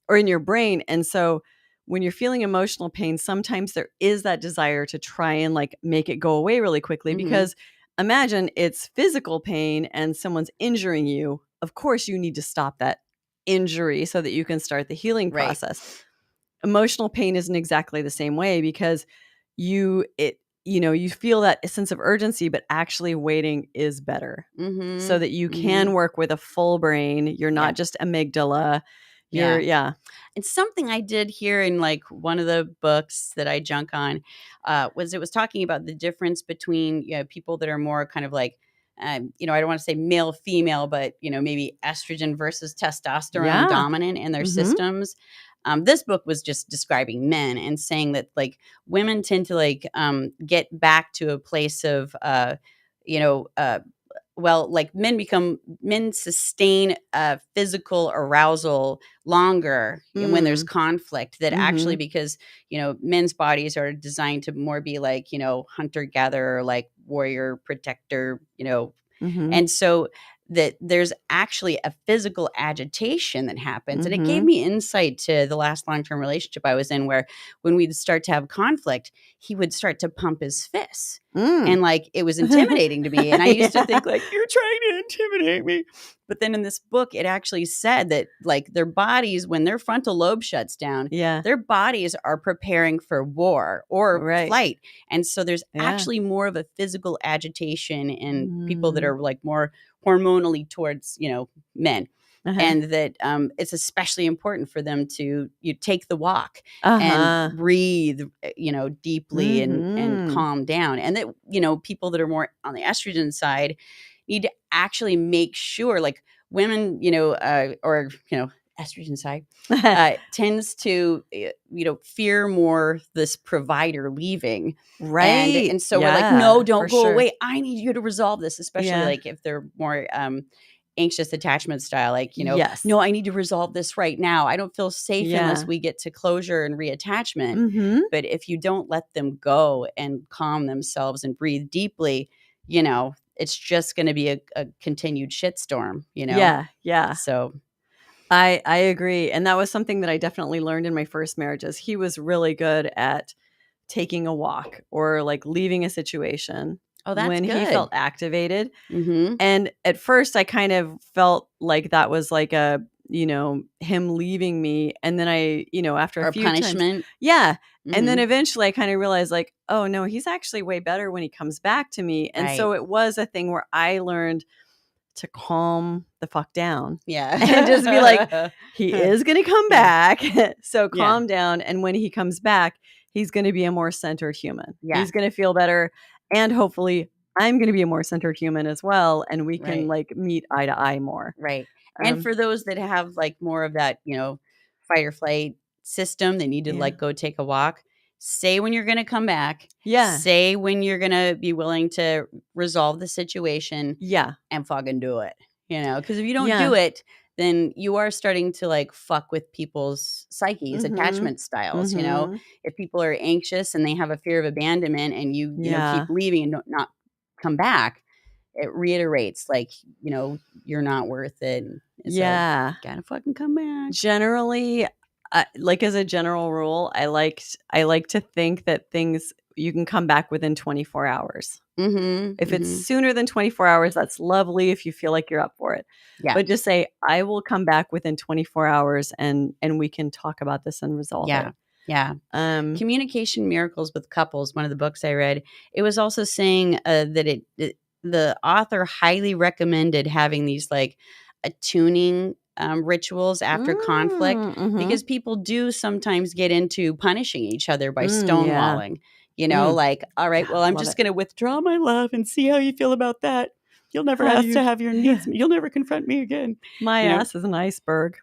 or in your brain. And so when you're feeling emotional pain, sometimes there is that desire to try and make it go away really quickly, because imagine it's physical pain and someone's injuring you. Of course, you need to stop that injury so that you can start the healing process. Emotional pain isn't exactly the same way, because you feel that sense of urgency, but actually waiting is better, so that you can work with a full brain. You're not just amygdala. And something I did here in one of the books that I junk on was talking about the difference between people that are more kind of I don't want to say male, female, but maybe estrogen versus testosterone dominant in their systems. This book was just describing men and saying that women tend to get back to a place of men sustain physical arousal longer when there's conflict, that actually, because men's bodies are designed to more be hunter gatherer, warrior protector, and so that there's actually a physical agitation that happens. And it gave me insight to the last long-term relationship I was in, where when we'd start to have conflict, he would start to pump his fists. And it was intimidating to me. And I used to think you're trying to intimidate me. But then in this book, it actually said that their bodies, when their frontal lobe shuts down, their bodies are preparing for war or flight. And so there's actually more of a physical agitation in people that are more hormonally towards, men. And that it's especially important for them to take the walk and breathe, deeply and calm down. And that, people that are more on the estrogen side need to actually make sure, women, or estrogen side tends to, fear more this provider leaving. Right. And so we're no, don't go away. I need you to resolve this, especially if they're more anxious attachment style, no, I need to resolve this right now. I don't feel safe unless we get to closure and reattachment. But if you don't let them go and calm themselves and breathe deeply, it's just going to be a continued shitstorm, So I agree. And that was something that I definitely learned in my first marriages. He was really good at taking a walk or leaving a situation. Oh, that's when good. He felt activated. And at first I kind of felt like that was him leaving me. And then I, after a few punishment. Times, and then eventually I kind of realized oh no, he's actually way better when he comes back to me. And so it was a thing where I learned to calm the fuck down. And just be he is going to come back. So calm down. And when he comes back, he's going to be a more centered human. He's going to feel better. And hopefully I'm going to be a more centered human as well. And we can meet eye to eye more. Right. And for those that have more of that, fight or flight system, they need to go take a walk. Say when you're going to come back. Say when you're going to be willing to resolve the situation. And fucking do it. Because if you don't do it, then you are starting to fuck with people's psyches, attachment styles. If people are anxious and they have a fear of abandonment, and you keep leaving and not come back, it reiterates you're not worth it. So gotta fucking come back. Generally, as a general rule, I like to think that things you can come back within 24 hours. If it's sooner than 24 hours, that's lovely if you feel like you're up for it. But just say, I will come back within 24 hours and we can talk about this and resolve it. Communication Miracles with Couples, one of the books I read, it was also saying that the author highly recommended having these attuning rituals after conflict, because people do sometimes get into punishing each other by stonewalling. All right, well, I'm just going to withdraw my love and see how you feel about that. You'll never ask to have your needs. You'll never confront me again. My ass is an iceberg.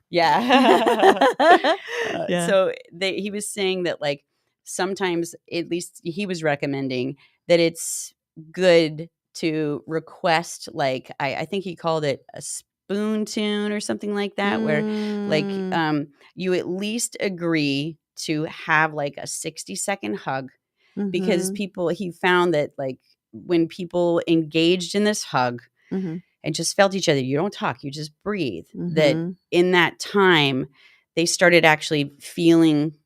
So he was saying that sometimes, at least he was recommending that it's good to request, like, I think he called it a spoon tune or something like that, where like you at least agree to have like a 60-second hug, because he found that like when people engaged in this hug and just felt each other, you don't talk, you just breathe, that in that time they started actually feeling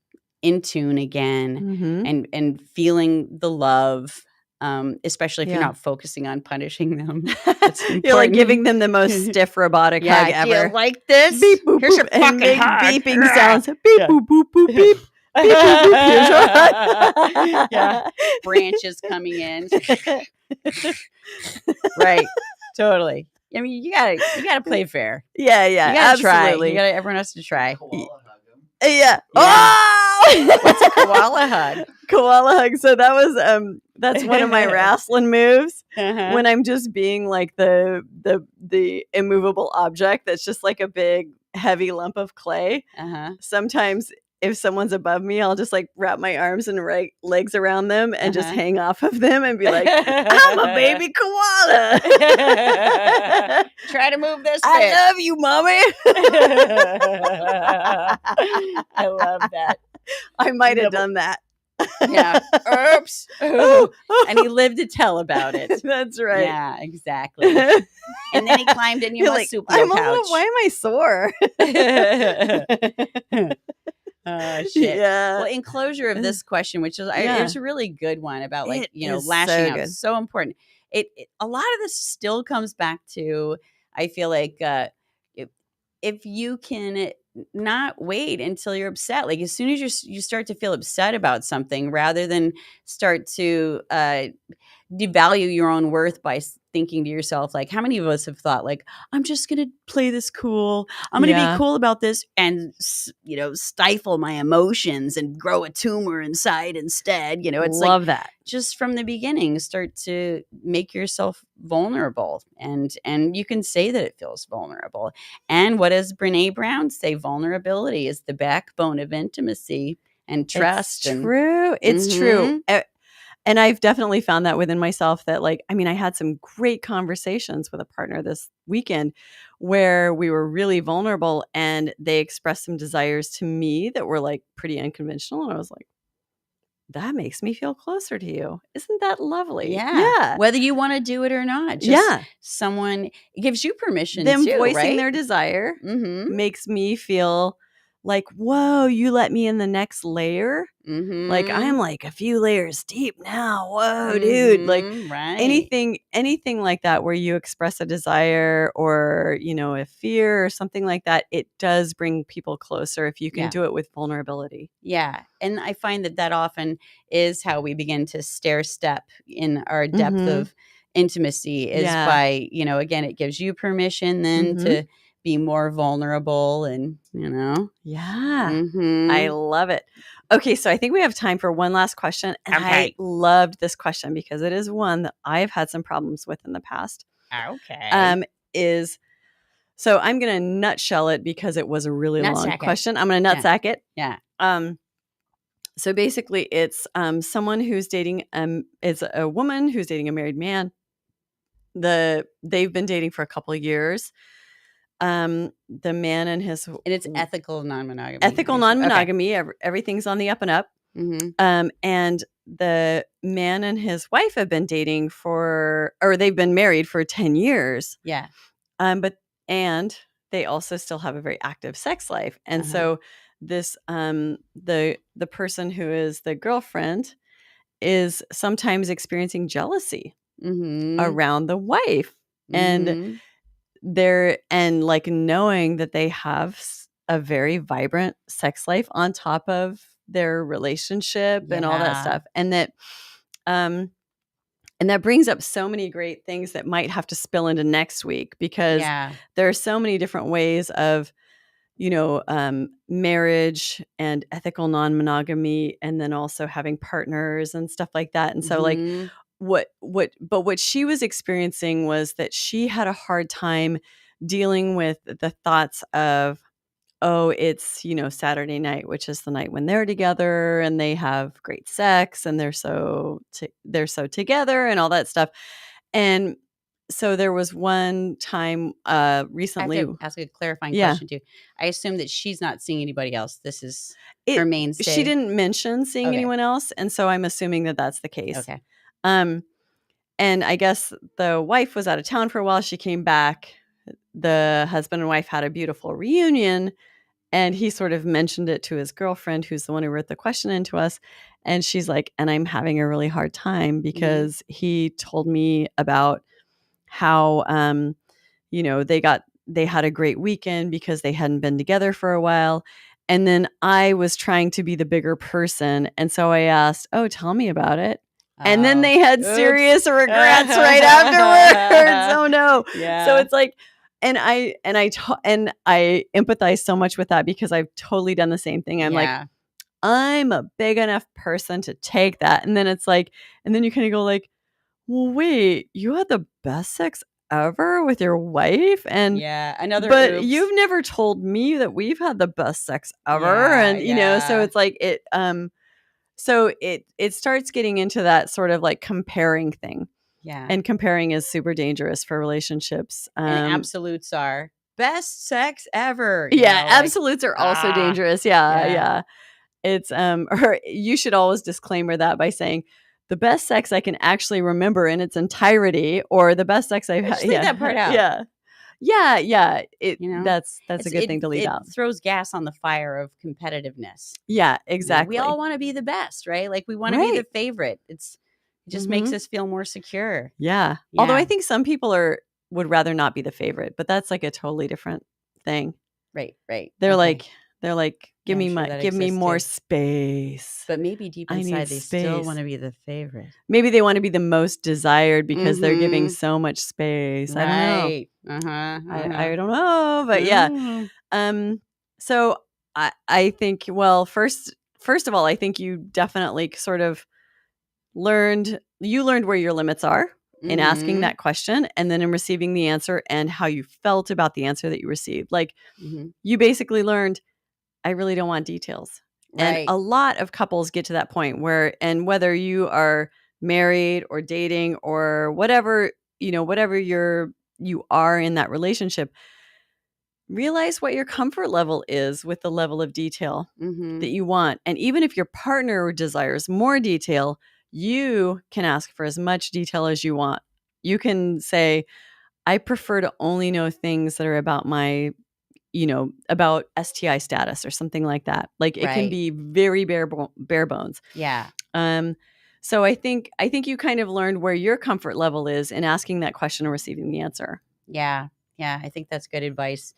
in tune again, and feeling the love, especially if you're not focusing on punishing them. You're like giving them the most stiff robotic hug ever. Do you like this? Beep, boop, Here's boop, your and fucking make hug. beeping sounds. Beep, boop, boop, boop, beep. Beep, boop, boop, here's your hug. Yeah. Branches coming in. Right. Totally. I mean, you gotta play fair. Yeah, You gotta absolutely. try. Everyone has to try. Koala hug him. Yeah. Oh! What's a koala hug? Koala hug. So that was that's one of my wrestling moves. Uh-huh. When I'm just being like the immovable object that's just like a big heavy lump of clay. Sometimes if someone's above me, I'll just like wrap my arms and legs around them and just hang off of them and be like, I'm a baby koala. Try to move this bit. I love you, mommy. I love that. I might have done that. Yeah. Oops. Ooh. And he lived to tell about it. That's right. Yeah, exactly. And then he climbed in your marsupial couch. Why am I sore? Shit. Yeah. Well, in closure of this question, which is it's a really good one about like, lashing out. It's so important. It a lot of this still comes back to, I feel like if you can not wait until you're upset, like as soon as you start to feel upset about something, rather than start to devalue your own worth by thinking to yourself, like, how many of us have thought like, I'm just going to play this cool. I'm going to be cool about this and, stifle my emotions and grow a tumor inside instead. It's love that. Just from the beginning, start to make yourself vulnerable, and you can say that it feels vulnerable. And what does Brene Brown say? Vulnerability is the backbone of intimacy and trust. It's true. It's true. And I've definitely found that within myself that I had some great conversations with a partner this weekend where we were really vulnerable and they expressed some desires to me that were like pretty unconventional. And I was like, that makes me feel closer to you. Isn't that lovely? Yeah. Whether you want to do it or not. Someone gives you permission Them too, voicing right? their desire makes me feel like, whoa, you let me in the next layer. Like I'm like a few layers deep now. Whoa, dude. Like anything like that where you express a desire or, a fear or something like that, it does bring people closer if you can do it with vulnerability. Yeah. And I find that often is how we begin to stair step in our depth of intimacy is by, again, it gives you permission then to be more vulnerable and, I love it. Okay, so I think we have time for one last question. And I loved this question because it is one that I've had some problems with in the past. Okay. So I'm going to nutshell it because it was a really long question. I'm going to nutsack it. Yeah. So basically it's someone who's dating is a woman who's dating a married man. They've been dating for a couple of years. The man and it's ethical non-monogamy. Okay. Everything's on the up and up. And the man and his wife have been dating they've been married for 10 years. Yeah. And they also still have a very active sex life. And so this, the person who is the girlfriend is sometimes experiencing jealousy around the wife. And knowing that they have a very vibrant sex life on top of their relationship and all that stuff. And that brings up so many great things that might have to spill into next week because there are so many different ways of, marriage and ethical non-monogamy, and then also having partners and stuff like that. And so what she was experiencing was that she had a hard time dealing with the thoughts of, oh, it's, Saturday night, which is the night when they're together and they have great sex and they're so together and all that stuff. And so there was one time I have recently. to ask a clarifying Yeah. question too. I assume that she's not seeing anybody else. This is It- her mainstay. She didn't mention seeing Okay. anyone else, and so I'm assuming that that's the case. Okay. And I guess the wife was out of town for a while. She came back. The husband and wife had a beautiful reunion, and he sort of mentioned it to his girlfriend, who's the one who wrote the question into us. And she's like, and I'm having a really hard time because he told me about how, they had a great weekend because they hadn't been together for a while. And then I was trying to be the bigger person. And so I asked, oh, tell me about it. And then they had serious regrets right afterwards. Oh no. Yeah. So it's like, and I empathize so much with that because I've totally done the same thing. I'm like, I'm a big enough person to take that. And then it's like, and then you kind of go like, well, wait, you had the best sex ever with your wife? And but oops. you've never told me that we've had the best sex ever. And so it's like so it starts getting into that sort of like comparing thing. Yeah. And comparing is super dangerous for relationships. And absolutes are best sex ever. Absolutes are also dangerous. Yeah. It's or you should always disclaimer that by saying the best sex I can actually remember in its entirety, or the best sex I've had. Just leave that part out. Yeah. That's a good thing to leave out. It throws gas on the fire of competitiveness. Yeah, exactly. We all want to be the best, right? Like we want to be the favorite. It just makes us feel more secure. Yeah. Although I think some people would rather not be the favorite, but that's like a totally different thing. Right. They're like, give me more space. But maybe deep inside they still want to be the favorite. Maybe they want to be the most desired because they're giving so much space. Right. I don't know. I don't know, but yeah. So I think, well, first of all, I think you definitely sort of learned where your limits are in asking that question, and then in receiving the answer and how you felt about the answer that you received. Like you basically learned, I really don't want details. Right. And a lot of couples get to that point where, and whether you are married or dating or whatever, whatever you are in that relationship, realize what your comfort level is with the level of detail that you want. And even if your partner desires more detail, you can ask for as much detail as you want. You can say, I prefer to only know things that are about my, about STI status or something like that. Like it can be very bare bones. Yeah. So I think you kind of learned where your comfort level is in asking that question and receiving the answer. Yeah. Yeah. I think that's good advice.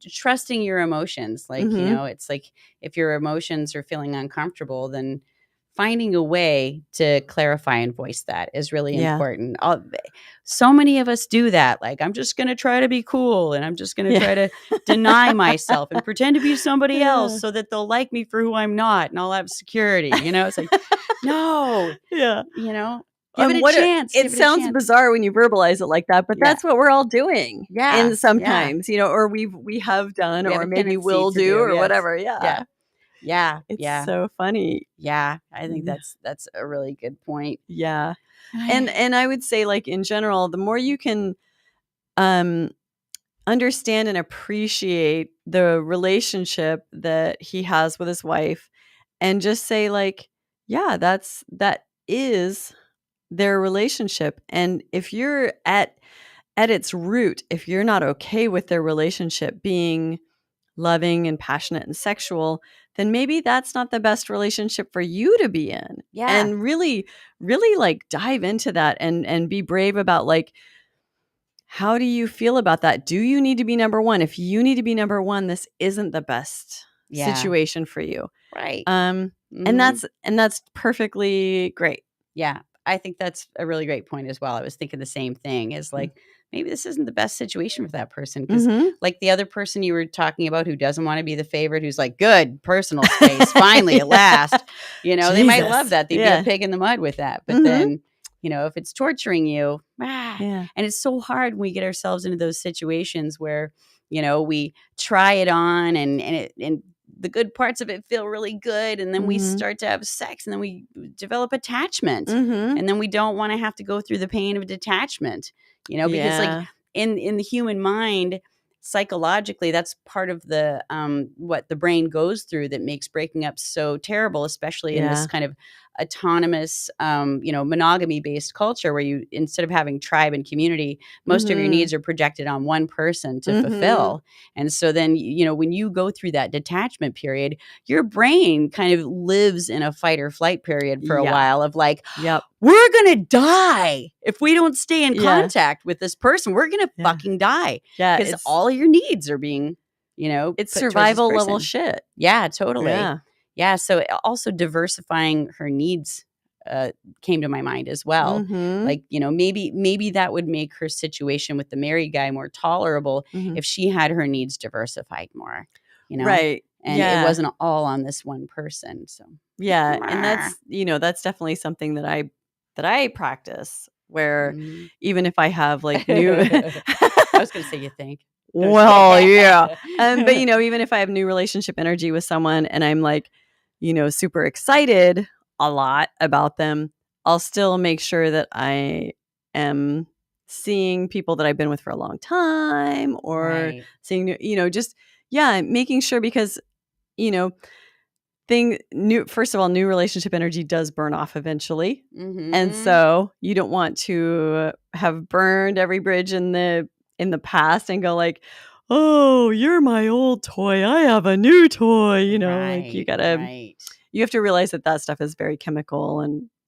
Trusting your emotions. Like, it's like if your emotions are feeling uncomfortable, then finding a way to clarify and voice that is really important. So many of us do that. Like, I'm just going to try to be cool and I'm just going to try to deny myself and pretend to be somebody else so that they'll like me for who I'm not and I'll have security. It's like, no. Yeah. Give it a chance. It sounds bizarre when you verbalize it like that, but that's what we're all doing. Yeah. And sometimes, or we have done, or maybe will do, or whatever. Yeah. Yeah. It's so funny. Yeah. I think that's a really good point. Yeah. And I would say, like, in general, the more you can understand and appreciate the relationship that he has with his wife, and just say, like, yeah, that is their relationship. And if you're at its root, if you're not okay with their relationship being loving and passionate and sexual, then maybe that's not the best relationship for you to be in. Yeah. And really, really like dive into that and be brave about, like, how do you feel about that? Do you need to be number one? If you need to be number one, this isn't the best situation for you. Right. And that's perfectly great. Yeah. I think that's a really great point as well. I was thinking the same thing, is like, maybe this isn't the best situation for that person. Because like the other person you were talking about who doesn't want to be the favorite, who's like, good, personal space, finally, at last. They might love that. They'd be a pig in the mud with that. But then, if it's torturing you, and it's so hard when we get ourselves into those situations where we try it on and the good parts of it feel really good. And then we start to have sex and then we develop attachment. And then we don't want to have to go through the pain of detachment, because like in the human mind, psychologically, that's part of the what the brain goes through that makes breaking up so terrible, especially in this kind of autonomous, monogamy based culture where you, instead of having tribe and community, most of your needs are projected on one person to fulfill. And so then, when you go through that detachment period, your brain kind of lives in a fight or flight period for a while of like, we're going to die if we don't stay in contact with this person. We're going to fucking die. Yeah. Because all your needs are being, it's survival level shit. Yeah, totally. Yeah. So also diversifying her needs came to my mind as well. Like, maybe that would make her situation with the married guy more tolerable if she had her needs diversified more, Right. And it wasn't all on this one person. So yeah. And that's definitely something that I practice, where even if I have like new I was going to say, you think. Well, yeah. But even if I have new relationship energy with someone and I'm like, super excited a lot about them, I'll still make sure that I am seeing people that I've been with for a long time, or seeing making sure, because first of all, new relationship energy does burn off eventually. And so you don't want to have burned every bridge in the past and go like, oh, you're my old toy, I have a new toy, like you have to realize that stuff is very chemical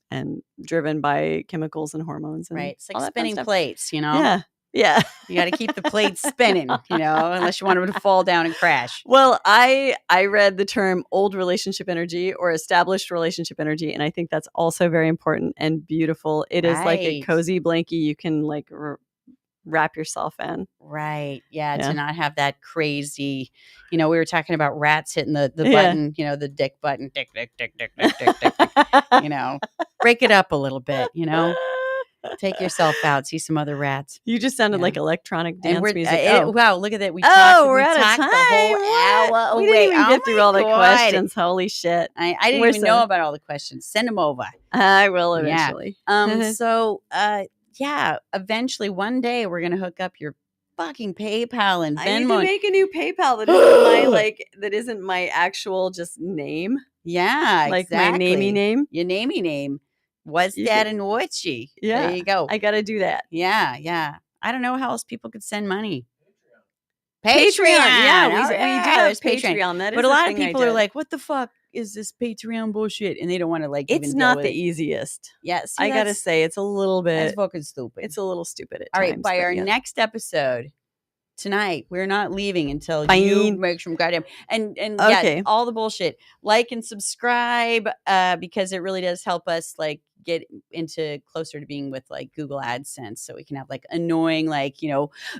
and driven by chemicals and hormones. And it's like spinning plates, Yeah. You got to keep the plates spinning, unless you want them to fall down and crash. Well, I read the term old relationship energy or established relationship energy, and I think that's also very important and beautiful. It is like a cozy blankie you can like wrap yourself in. Right. Yeah. To not have that crazy, we were talking about rats hitting the button, the dick button, dick. Break it up a little bit, Take yourself out, see some other rats. You just sounded like electronic dance music. Wow, look at that. We're out of time. The whole hour. We didn't even get through all the questions. Holy shit. I didn't even know about all the questions. Send them over. I will eventually. So, eventually one day we're going to hook up your fucking PayPal and Venmo. I need to make a new PayPal that isn't that isn't my actual just name. Yeah, like my namey name. Your namey name. What's that in Orgy? Yeah. There you go. I got to do that. Yeah. I don't know how else people could send money. Patreon. Yeah, we do have Patreon. That is but a lot of people are like, what the fuck is this Patreon bullshit? And they don't want to it's not the easiest. Yeah. I got to say, it's a little bit. That's fucking stupid. It's a little stupid at times. All right. By our next episode tonight, we're not leaving until you make some goddamn and all the bullshit. Like and subscribe because it really does help us like get into closer to being with like Google AdSense, so we can have like annoying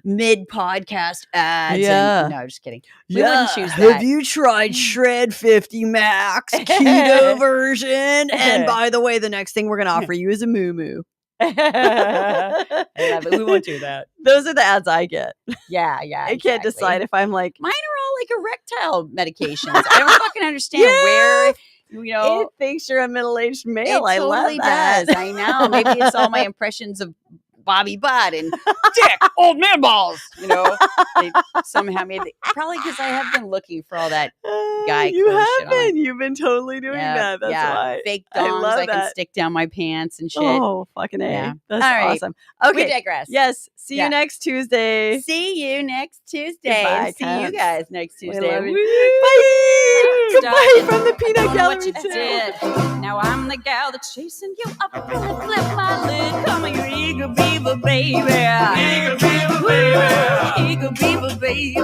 mid podcast ads. No, I'm just kidding. We wouldn't choose that. Have you tried Shred 50 Max keto version? And by the way, the next thing we're gonna offer you is a moo. I love it. We won't do that. Those are the ads I get. Yeah. I can't decide if I'm like, mine are all like erectile medications. I don't fucking understand where. It thinks you're a middle-aged male. It totally does. I know. Maybe it's all my impressions of Bobby Butt and dick, old man balls. They somehow made it. Probably because I have been looking for all that guy. You have been. You've been totally doing that. That's why. Fake dongs I can stick down my pants and shit. Oh, fucking A. Yeah. That's awesome. Okay. We digress. Yes. See you next Tuesday. See you next Tuesday. Goodbye, see you guys next Tuesday. We love you. Bye. Goodbye from the Peanut Gallery too. Now I'm the gal that's chasing you up. Really flip my lid. Come here, eager beaver, baby. Eager beaver, baby. Eager beaver, baby.